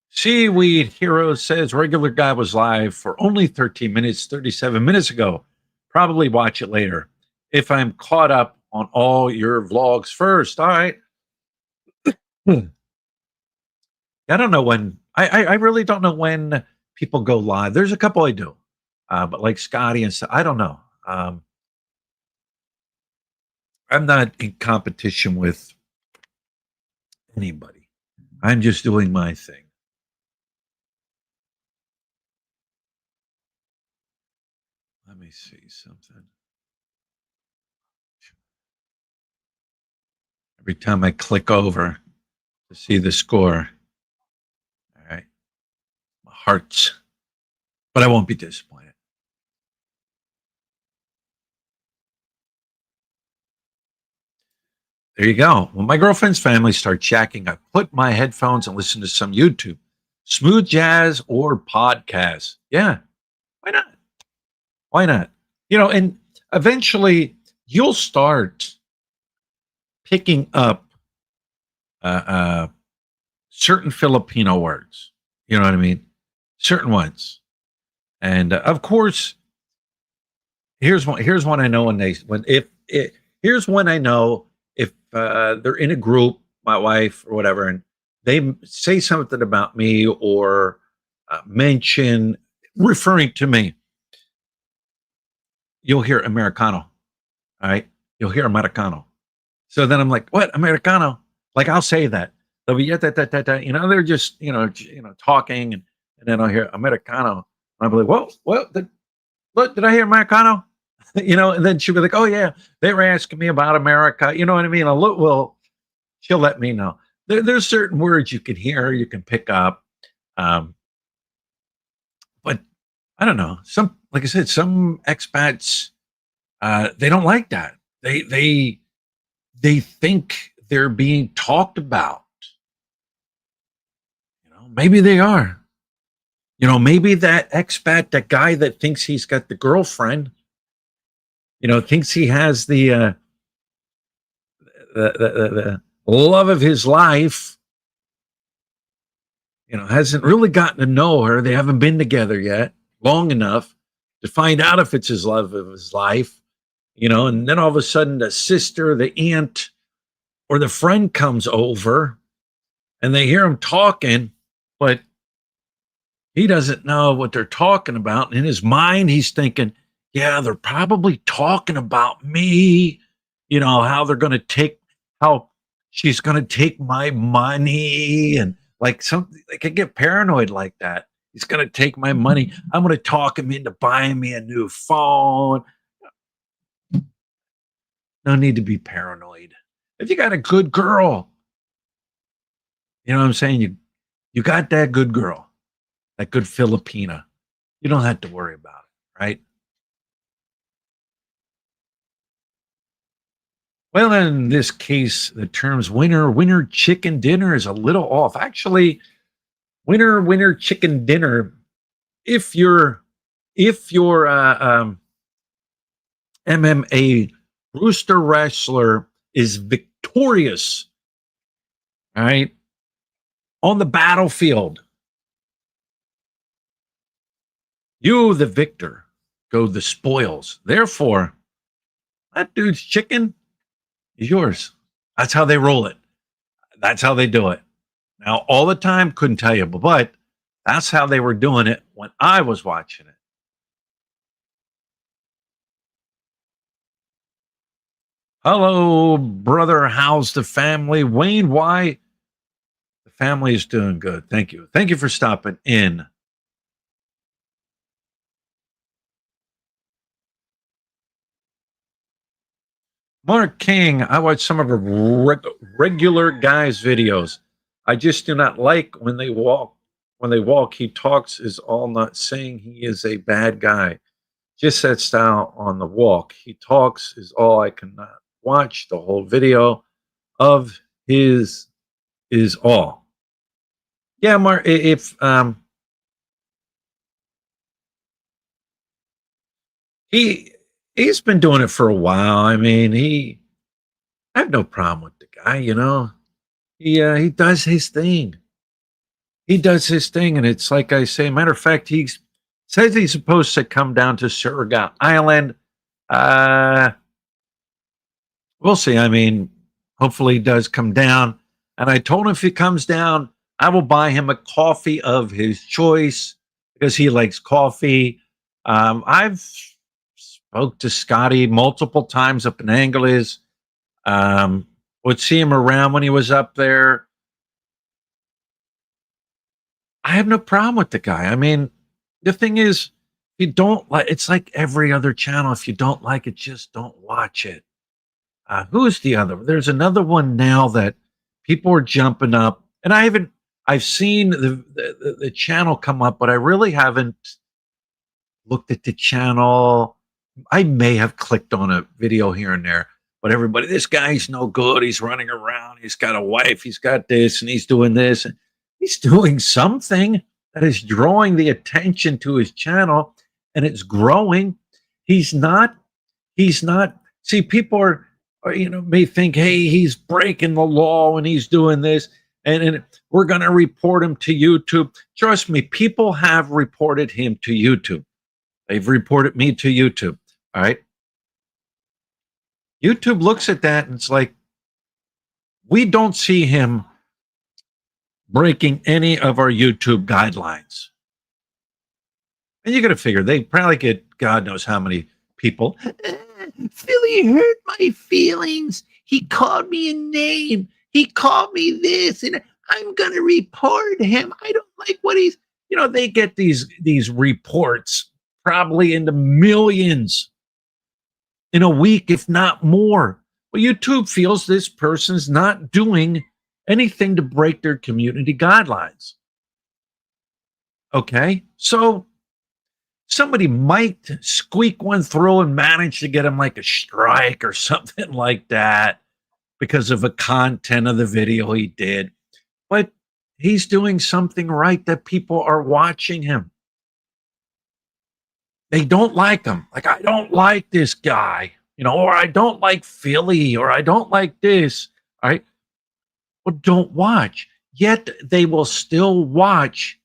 Seaweed Hero says regular guy was live for only 13 minutes, 37 minutes ago. Probably watch it later. If I'm caught up on all your vlogs first. All right. Hmm. I don't know when, I really don't know when people go live. There's a couple I do, but like Scotty and stuff, I don't know. I'm not in competition with anybody. I'm just doing my thing. Let me see something. Every time I click over to see the score, all right, my heart's, but I won't be disappointed. There you go. When my girlfriend's family starts shacking, I put my headphones and listen to some YouTube, smooth jazz or podcasts. Yeah, why not? Why not? And eventually you'll start picking up uh, uh, certain Filipino words. You know what I mean? Certain ones, and of course, here's one. Here's one I know when they when if it. Here's one I know if they're in a group, my wife or whatever, and they say something about me or mention referring to me, you'll hear Americano. All right, you'll hear Americano. So then I'm like, what Americano? Like I'll say that. They'll be yeah, they're just talking, and then I'll hear Americano, and I'll be like, whoa, what did I hear Americano? And then she'll be like, oh yeah, they were asking me about America. You know what I mean? I'll look, well, she'll let me know. There's certain words you can hear, you can pick up, um, but I don't know. Some, like I said, some expats they don't like that. They think they're being talked about. Maybe they are. Maybe that expat, that guy that thinks he's got the girlfriend, thinks he has the love of his life, hasn't really gotten to know her. They haven't been together yet long enough to find out if it's his love of his life, and then all of a sudden the sister, the aunt, or the friend comes over and they hear him talking, but he doesn't know what they're talking about. And in his mind, he's thinking, yeah, they're probably talking about me, how they're going to how she's going to take my money. And like something, like I get paranoid like that. He's going to take my money. I'm going to talk him into buying me a new phone. No need to be paranoid. If you got a good girl, you know what I'm saying? You got that good girl, that good Filipina. You don't have to worry about it, right? Well, in this case, the terms winner chicken dinner is a little off. Actually, winner chicken dinner. If your MMA rooster wrestler is victorious, all right, on the battlefield, you, the victor, go the spoils. Therefore, that dude's chicken is yours. That's how they roll it. That's how they do it. Now, all the time, couldn't tell you, but that's how they were doing it when I was watching it. Hello, brother. How's the family? Wayne, why? The family is doing good. Thank you. Thank you for stopping in. Mark King, I watch some of the regular guys' videos. I just do not like when they walk. When they walk, he talks is all, not saying he is a bad guy. Just that style on the walk. He talks is all. I cannot watch the whole video of his is all. Yeah, Mark. If he he's been doing it for a while. I mean, I have no problem with the guy. He does his thing. He does his thing, and it's like I say. Matter of fact, he says he's supposed to come down to Surrogate Island. Uh, we'll see. I mean, hopefully he does come down. And I told him if he comes down, I will buy him a coffee of his choice because he likes coffee. I've spoke to Scotty multiple times up in Angeles. Would see him around when he was up there. I have no problem with the guy. I mean, the thing is, if you don't like, it's like every other channel. If you don't like it, just don't watch it. Who's the other? There's another one now that people are jumping up, and I haven't. I've seen the channel come up, but I really haven't looked at the channel. I may have clicked on a video here and there. But everybody, this guy's no good. He's running around. He's got a wife. He's got this, and he's doing this. And he's doing something that is drawing the attention to his channel, and it's growing. He's not. He's not. See, people are may think, hey, he's breaking the law and he's doing this, and we're going to report him to YouTube. Trust me, people have reported him to YouTube. They've reported me to YouTube. All right. YouTube looks at that and it's like, we don't see him breaking any of our YouTube guidelines. And you got to figure they probably get God knows how many people. Philly hurt my feelings. He called me a name. He called me this, and I'm going to report him. I don't like what he's, they get these reports probably in the millions in a week, if not more. Well, YouTube feels this person's not doing anything to break their community guidelines. Okay, so somebody might squeak one through and manage to get him like a strike or something like that because of the content of the video he did. But he's doing something right that people are watching him. They don't like him. Like, I don't like this guy, or I don't like Philly, or I don't like this. All right. Well, don't watch. Yet they will still watch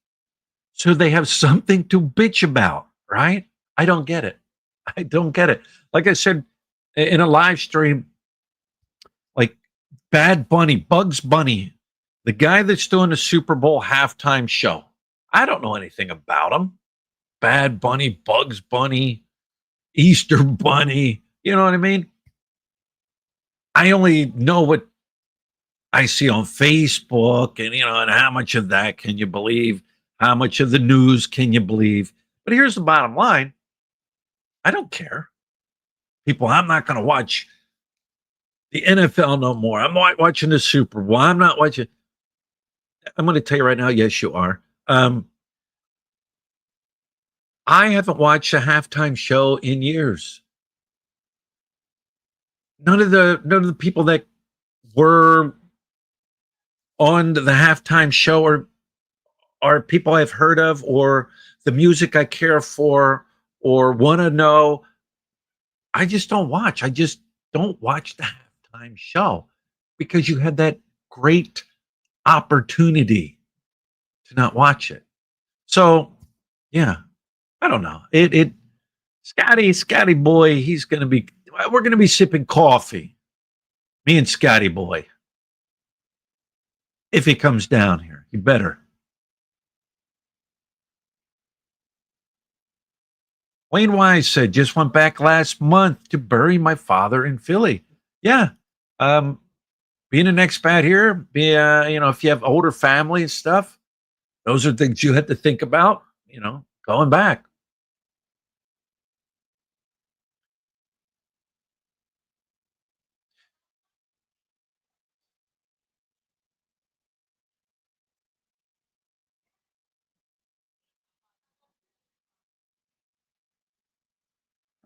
so they have something to bitch about, right? I don't get it. I don't get it. Like I said in a live stream, like Bad Bunny, Bugs Bunny, the guy that's doing the Super Bowl halftime show. I don't know anything about him. Bad Bunny, Bugs Bunny, Easter Bunny. You know what I mean? I only know what I see on Facebook, and how much of that can you believe? How much of the news can you believe? But here's the bottom line. I don't care. People, I'm not going to watch the NFL no more. I'm not watching the Super Bowl. I'm not watching. I'm going to tell you right now, yes, you are. I haven't watched a halftime show in years. None of the people that were on the halftime show are people I've heard of, or the music I care for or want to know. I just don't watch. I just don't watch the halftime show because you had that great opportunity to not watch it. So, yeah, I don't know. Scotty boy, we're going to be sipping coffee. Me and Scotty boy. If he comes down here, he better. Wayne Wise said, just went back last month to bury my father in Philly. Yeah. Being an expat here, if you have older family and stuff, those are things you had to think about, going back.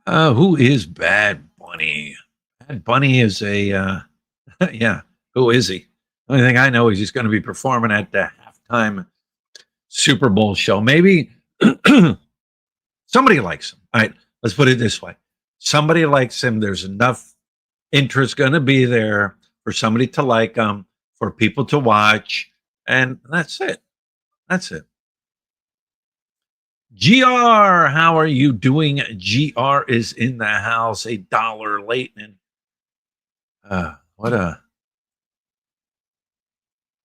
Who is Bad Bunny? Bad Bunny is a, yeah, who is he? The only thing I know is he's going to be performing at the halftime Super Bowl show. Maybe somebody likes him. All right, let's put it this way. Somebody likes him. There's enough interest going to be there for somebody to like him, for people to watch, and that's it. That's it. GR, how are you doing? GR is in the house, $1 late. And what a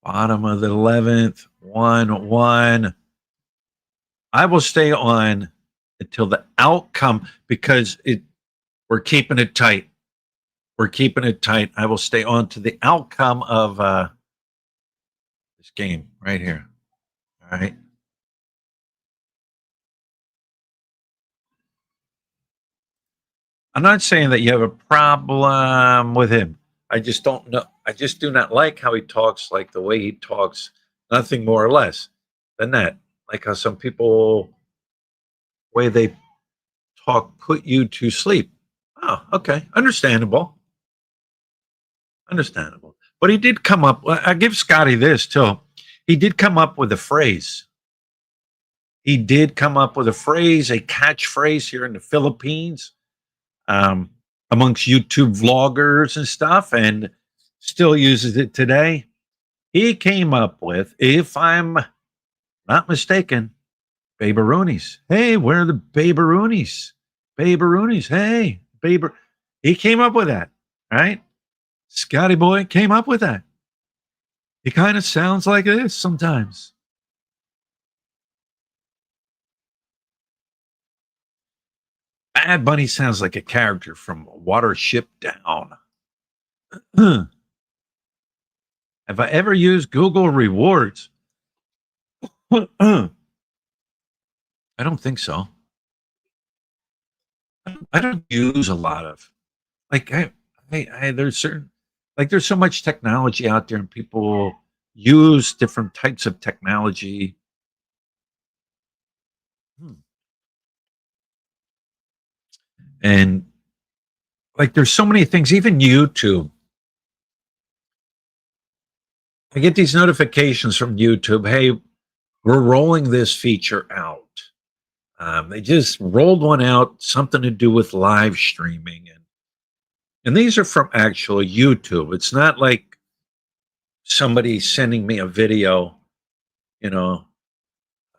bottom of the 11th, 1-1. I will stay on until the outcome because we're keeping it tight. We're keeping it tight. I will stay on to the outcome of this game right here. All right. I'm not saying that you have a problem with him. I just don't know. I just do not like how he talks, like the way he talks, nothing more or less than that. Like how some people, way they talk, put you to sleep. Oh, okay. Understandable. Understandable. But he did come up. I give Scotty this too. He did come up with a phrase. He did come up with a phrase, a catchphrase here in the Philippines, um, amongst YouTube vloggers and stuff, and still uses it today. He came up with, if I'm not mistaken, Baberoonies. Hey, where are the Baberoonies? Baberoonies. Hey, Baber. He came up with that, right? Scotty Boy came up with that. He kind of sounds like this sometimes. Bad Bunny sounds like a character from Watership Down. Have I ever used Google Rewards? I don't think so. I don't use a lot of like there's certain like there's so much technology out there and people use different types of technology. Hmm. And like there's so many things, even YouTube. I get these notifications from YouTube. Hey, we're rolling this feature out. They just rolled one out, something to do with live streaming, and these are from actual YouTube. It's not like somebody sending me a video, you know,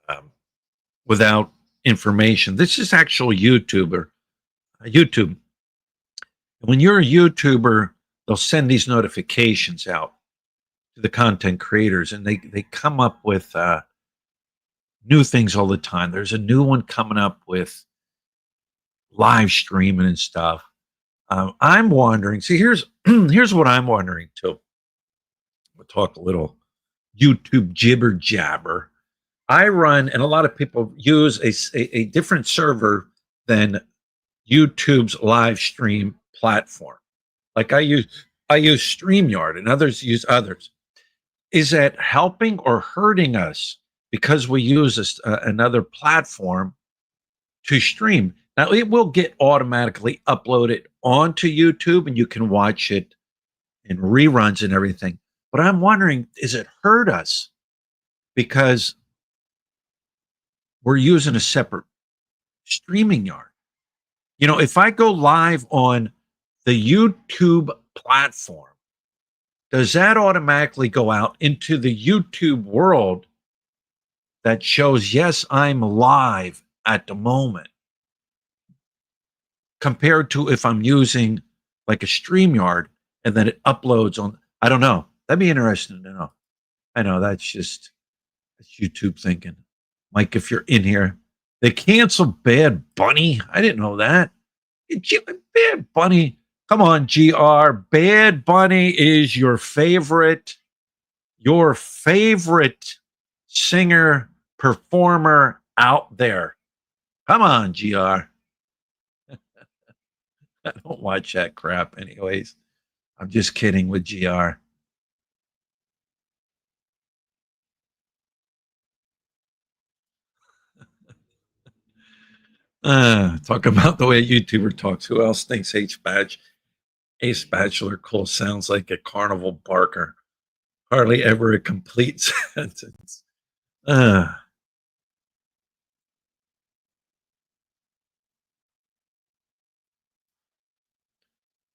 um, without information. This is actual YouTuber. YouTube. When you're a YouTuber, they'll send these notifications out to the content creators, and they come up with new things all the time. There's a new one coming up with live streaming and stuff. I'm wondering. See, here's here's what I'm wondering too. We'll talk a little YouTube jibber jabber. I run, and a lot of people use a different server than YouTube's live stream platform. Like I use StreamYard, and others use others. Is that helping or hurting us because we use another platform to stream? Now it will get automatically uploaded onto YouTube, and you can watch it in reruns and everything. But I'm wondering, is it hurt us because we're using a separate streaming yard? You know, if I go live on the YouTube platform, does that automatically go out into the YouTube world that shows, yes, I'm live at the moment, compared to if I'm using like a StreamYard and then it uploads on? I don't know. That'd be interesting to know. I know that's YouTube thinking. Mike, if you're in here, they canceled Bad Bunny. I didn't know that. Bad Bunny. Come on, GR. Bad Bunny is your favorite singer, performer out there. Come on, GR. I don't watch that crap anyways. I'm just kidding with GR. Talk about the way a YouTuber talks. Who else thinks Ace Bachelor Cole sounds like a carnival barker? Hardly ever a complete sentence. Uh,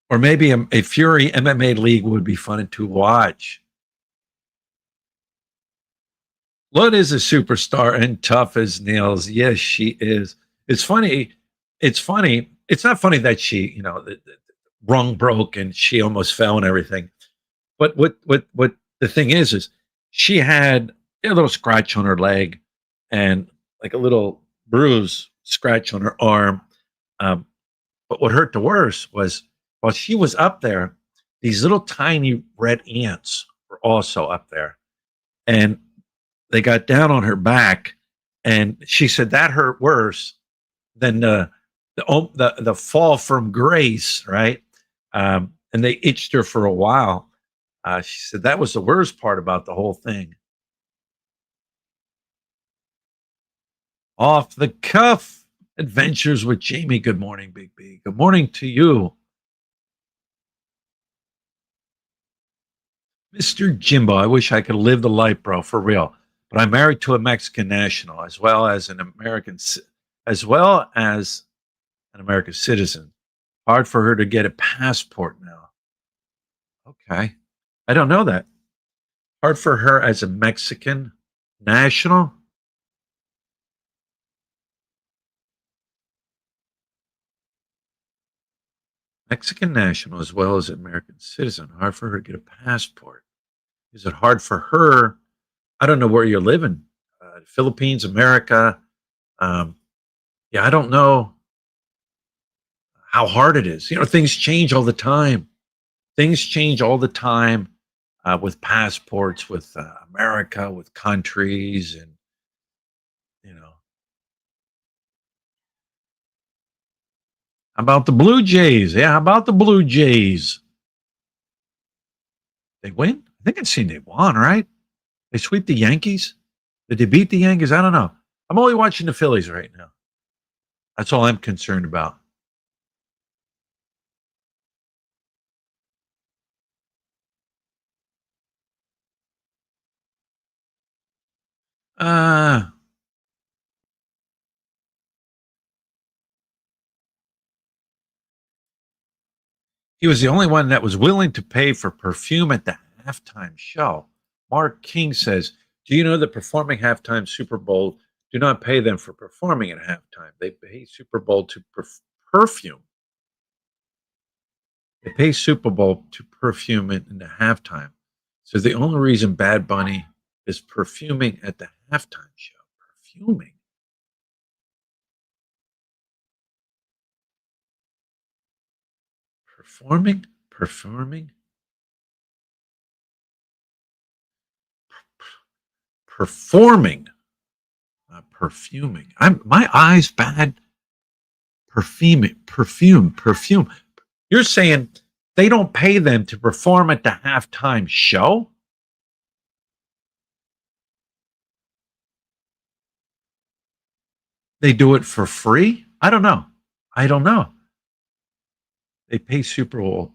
or maybe a Fury MMA league would be fun to watch. Lud is a superstar and tough as nails. Yes, she is. It's funny. It's funny. It's not funny that she, the rung broke and she almost fell and everything. But what the thing is she had a little scratch on her leg and like a little bruise scratch on her arm. Um, but what hurt the worst was while she was up there, these little tiny red ants were also up there, and they got down on her back, and she said that hurt worse than the fall from grace, right? And they itched her for a while. She said that was the worst part about the whole thing. Off the cuff adventures with Jamie. Good morning, Big B. Good morning to you. Mr. Jimbo, I wish I could live the life, bro, for real. But I'm married to a Mexican national as well as an American citizen. Hard for her to get a passport now. Okay. I don't know that. Hard for her as a Mexican national. Mexican national as well as American citizen. Hard for her to get a passport. Is it hard for her? I don't know where you're living. Philippines, America. Um, yeah, I don't know how hard it is. Things change all the time. Things change all the time with passports, with America, with countries, and you know. How about the Blue Jays? Yeah, how about the Blue Jays? They win? I think I've seen they won, right? They sweep the Yankees? Did they beat the Yankees? I don't know. I'm only watching the Phillies right now. That's all I'm concerned about. Uh, he was the only one that was willing to pay for perfume at the halftime show. Mark King says, do you know that performing halftime Super Bowl do not pay them for performing at halftime? They pay Super Bowl to perfume. They pay Super Bowl to perfume it in the halftime. So the only reason Bad Bunny is perfuming at the halftime show, perfuming, performing, performing, perfuming. My eyes bad. Perfume. You're saying they don't pay them to perform at the halftime show? They do it for free? I don't know. I don't know. They pay Super Bowl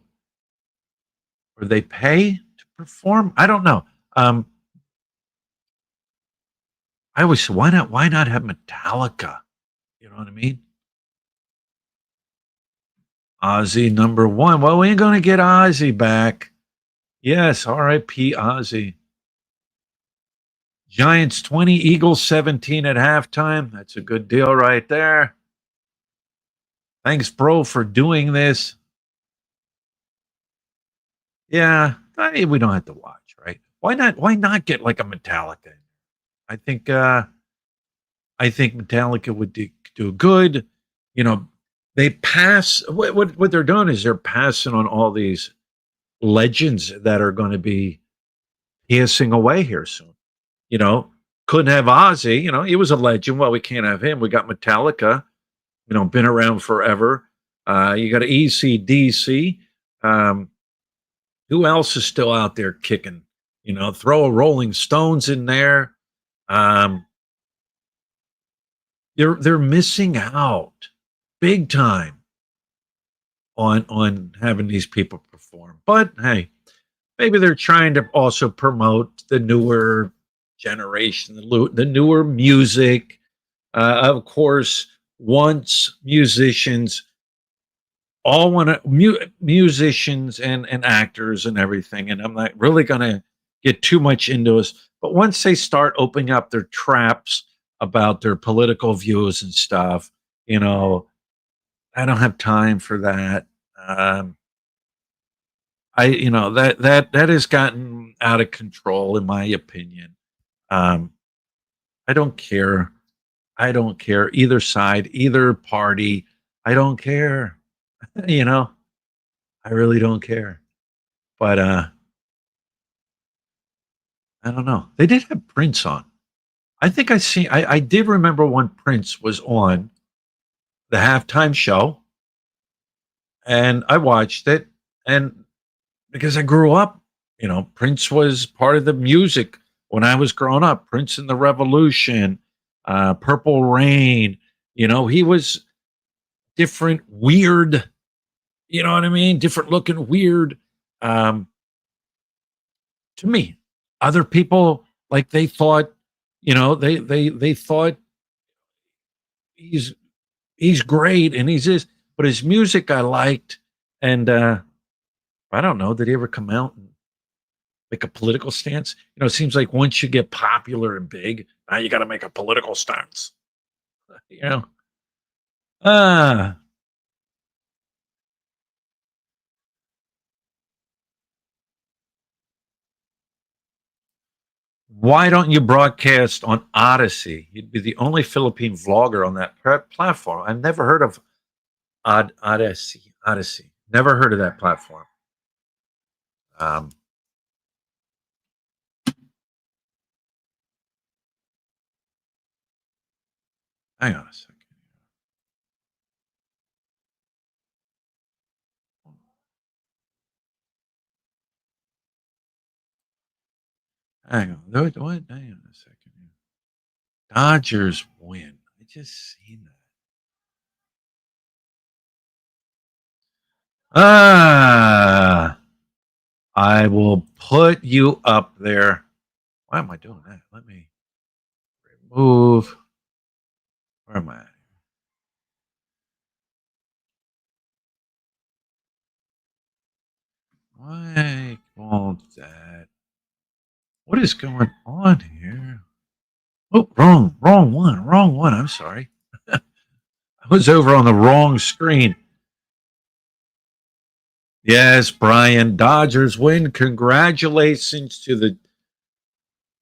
or they pay to perform? I don't know. I always why not have Metallica? You know what I mean? Ozzy number one. Well, we ain't gonna get Ozzy back. Yes, R.I.P. Ozzy. Giants 20, Eagles 17 at halftime. That's a good deal right there. Thanks, bro, for doing this. Yeah, we don't have to watch, right? Why not? Why not get like a Metallica? I think uh I think Metallica would do good. You know, they pass what they're doing is they're passing on all these legends that are going to be passing away here soon. You know, couldn't have Ozzy. He was a legend. Well, we can't have him. We got Metallica. Been around forever. You got ECDC. Um, who else is still out there kicking? Throw a Rolling Stones in there. Um, they're missing out big time on having these people perform. But hey, maybe they're trying to also promote the newer generation, the newer music. Of course, once musicians all want to musicians and actors and everything, and I'm not really going to get too much into this, but once they start opening up their traps about their political views and stuff, you know, I don't have time for that. Um, that has gotten out of control, in my opinion. Um, I don't care. I don't care either side, either party. I don't care. you know, I really don't care. But I don't know. They did have Prince on. I think I did remember when Prince was on the halftime show, and I watched it, and because I grew up, Prince was part of the music when I was growing up. Prince and the Revolution, Purple Rain. He was different, weird. You know what I mean? Different looking, weird. Um, to me. Other people, like, they thought, they thought he's he's great and he's this, but his music I liked, and I don't know, did he ever come out and make a political stance? It seems like once you get popular and big, now you got to make a political stance. You know, ah, why don't you broadcast on Odyssey? You'd be the only Philippine vlogger on that platform. I've never heard of Odyssey. Odyssey. Never heard of that platform. Um, hang on a second. Hang on. What? Hang on a second. Dodgers win. I just seen that. Ah, I will put you up there. Why am I doing that? Let me remove. Where am I at? Why won't that? What is going on here? Oh, wrong one. I'm sorry. I was over on the wrong screen. Yes, Brian, Dodgers win. Congratulations to the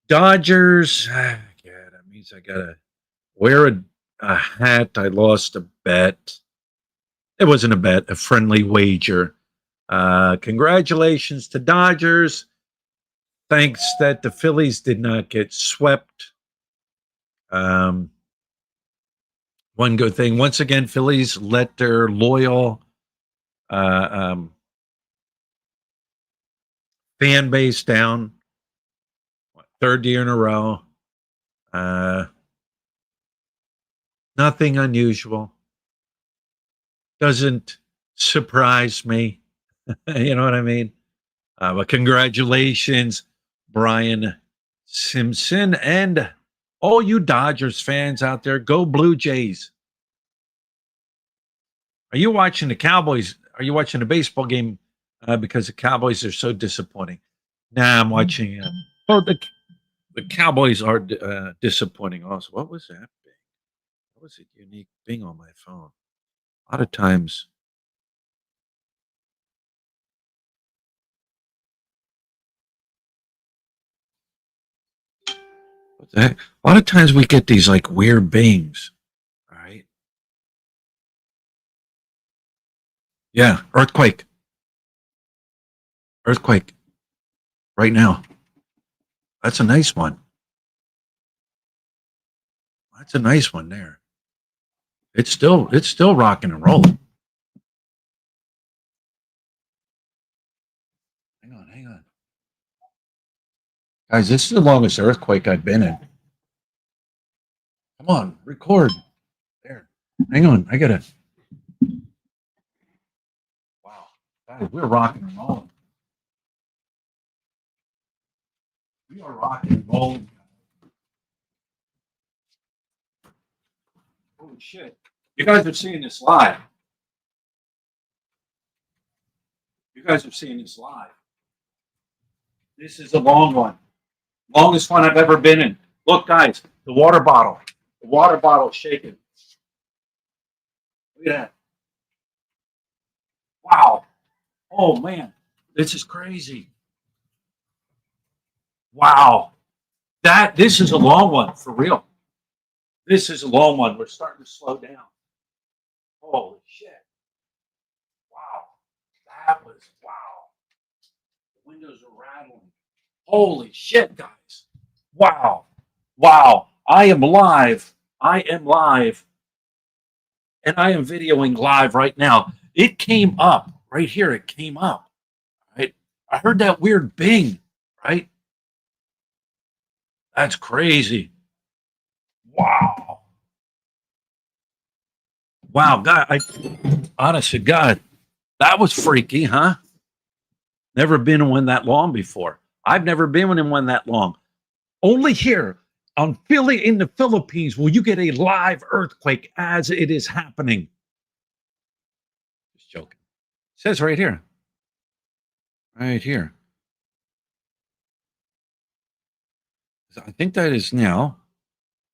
Dodgers. Yeah, that means I gotta wear a hat. I lost a bet. It wasn't a bet, a friendly wager. Congratulations to Dodgers. Thanks that the Phillies did not get swept. Um, one good thing, once again, Phillies let their loyal uh, um, fan base down. Third year in a row. Uh, Nothing unusual. Doesn't surprise me. You know what I mean? But congratulations, Brian Simpson, and all you Dodgers fans out there. Go Blue Jays. Are you watching the Cowboys? Are you watching the baseball game because the Cowboys are so disappointing? Nah, I'm watching. Oh, the Cowboys are disappointing also. What was that? What was it? Unique thing on my phone. A lot of times. What the heck? A lot of times we get these like weird bings. All right. Yeah. Earthquake. Earthquake. Right now. That's a nice one. That's a nice one there. It's still rocking and rolling. Hang on. Guys, this is the longest earthquake I've been in. Come on, record. There. Hang on. I gotta. Wow. Guys, we're rocking and rolling. We are rocking and rolling. Holy shit. You guys are seeing this live. You guys are seeing this live. This is a long one. Longest one I've ever been in. Look, guys, the water bottle. The water bottle is shaking. Look at that. Wow. Oh, man. This is crazy. Wow. This is a long one, for real. This is a long one. We're starting to slow down. Holy shit. Wow. That was, wow. The windows are rattling. Holy shit, guys. Wow. Wow. I am live. I am live. And I am videoing live right now. It came up right here. It came up. Right. I heard that weird bing. Right. That's crazy. Wow. Wow. God, honest to God, that was freaky, huh? Never been in one that long before. I've never been in one that long. Only here on Philly in the Philippines will you get a live earthquake as it is happening. Just joking. It says right here. Right here. I think that is now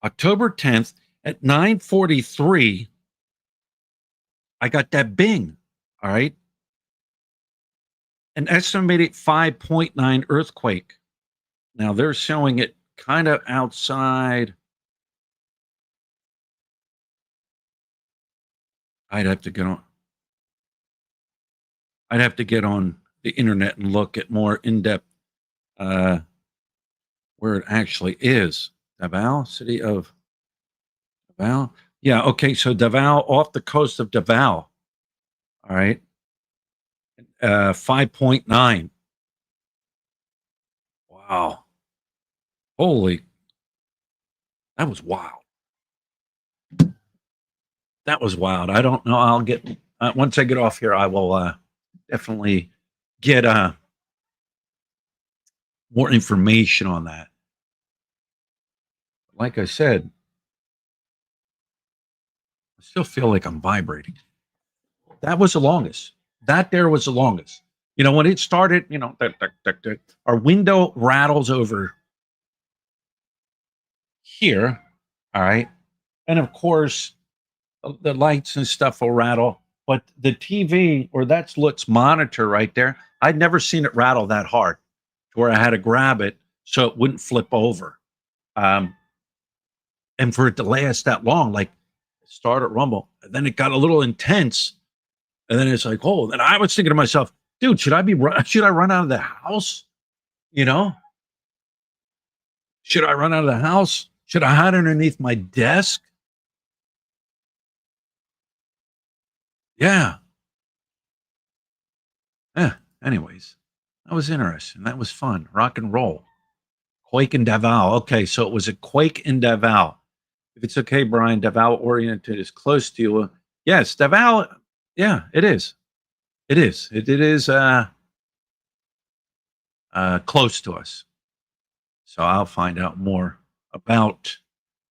October 10th at 9:43. I got that bing. All right. An estimated 5.9 earthquake. Now they're showing it kind of outside. I'd have to get on. I'd have to get on the internet and look at more in-depth where it actually is. Davao, city of Davao. Yeah, okay. So Davao, off the coast of Davao. All right. 5.9. Wow. Holy. That was wild. That was wild. I don't know. I'll get, once I get off here, I will definitely get more information on that. Like I said, I still feel like I'm vibrating. That was the longest. That there was the longest. You know, when it started, you know, our window rattles over here. All right. And of course, the lights and stuff will rattle. But the TV, or that's Lut's monitor right there, I'd never seen it rattle that hard to where I had to grab it so it wouldn't flip over. And for it to last that long, like it started rumble, and then it got a little intense. And then it's like, oh, and I was thinking to myself, dude, should I run out of the house? You know, should I run out of the house? Should I hide underneath my desk? Yeah. Anyways, that was interesting. That was fun. Rock and roll. Quake in Davao. Okay, so it was a quake in Davao. If it's okay, Brian, Davao oriented is close to you. Yes, Davao. Yeah, it is. It is. It is close to us. So I'll find out more about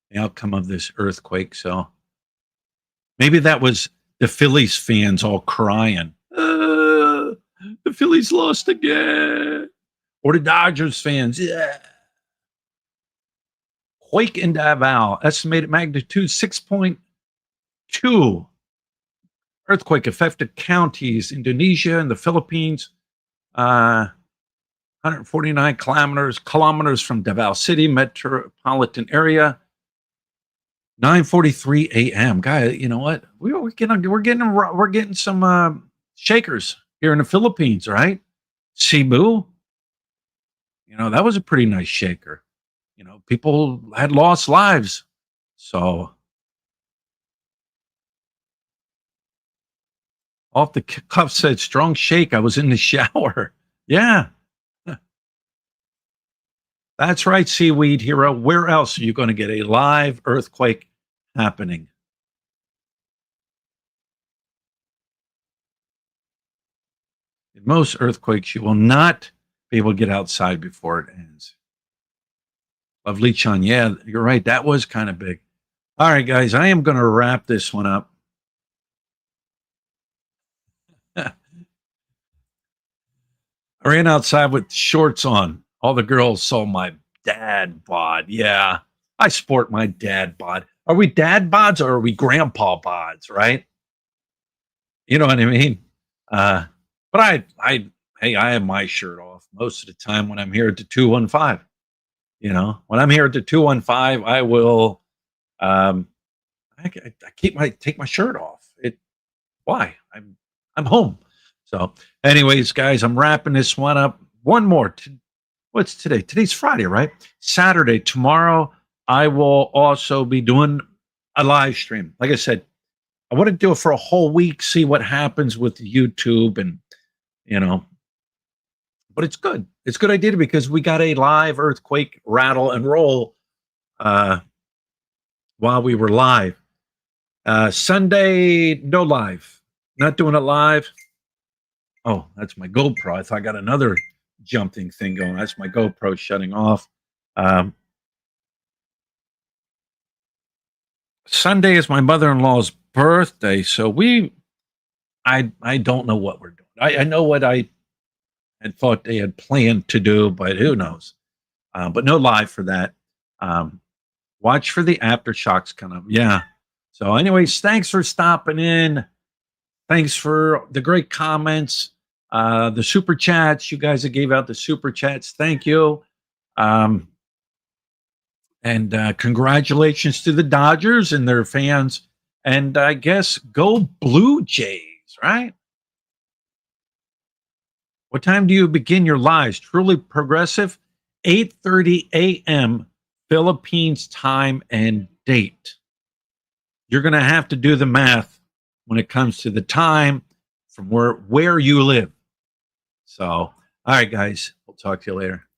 the outcome of this earthquake. So maybe that was the Phillies fans all crying. The Phillies lost again. Or the Dodgers fans. Yeah. Quake in Davao, estimated magnitude 6.2. Earthquake affected counties, Indonesia and the Philippines. 149 kilometers from Davao City metropolitan area. 9:43 a.m. Guy, you know what? We're getting some shakers here in the Philippines, right? Cebu. You know, that was a pretty nice shaker. You know, people had lost lives. So off the cuff said strong shake. I was in the shower. Yeah. That's right, Seaweed Hero. Where else are you going to get a live earthquake happening? In most earthquakes, you will not be able to get outside before it ends. Lovely Chun. Yeah, you're right. That was kind of big. All right, guys, I am going to wrap this one up. I ran outside with shorts on. All the girls saw my dad bod. Yeah, I sport my dad bod. Are we dad bods or are we grandpa bods, right? You know what I mean? But hey, I have my shirt off most of the time when I'm here at the 215. You know, when I'm here at the 215, I will, I take my shirt off. Why? I'm home. So, anyways, guys, I'm wrapping this one up. One more. What's today? Today's Friday, right? Saturday. Tomorrow, I will also be doing a live stream. Like I said, I want to do it for a whole week, see what happens with YouTube, and you know. But it's good. It's a good idea because we got a live earthquake rattle and roll while we were live. Sunday, no live. Not doing it live. Oh, that's my GoPro. I thought I got another jumping thing going. That's my GoPro shutting off. Um, Sunday is my mother-in-law's birthday, so I don't know what we're doing. I know what I had thought they had planned to do, but who knows? But no live for that. Um, watch for the aftershocks kind of. Yeah. So, anyways, thanks for stopping in. Thanks for the great comments, the super chats. You guys that gave out the super chats. Thank you. Um, and congratulations to the Dodgers and their fans. And I guess go Blue Jays, right? What time do you begin your lives? Truly Progressive, 8:30 a.m. Philippines time and date. You're going to have to do the math when it comes to the time from where you live. So, all right, guys, we'll talk to you later.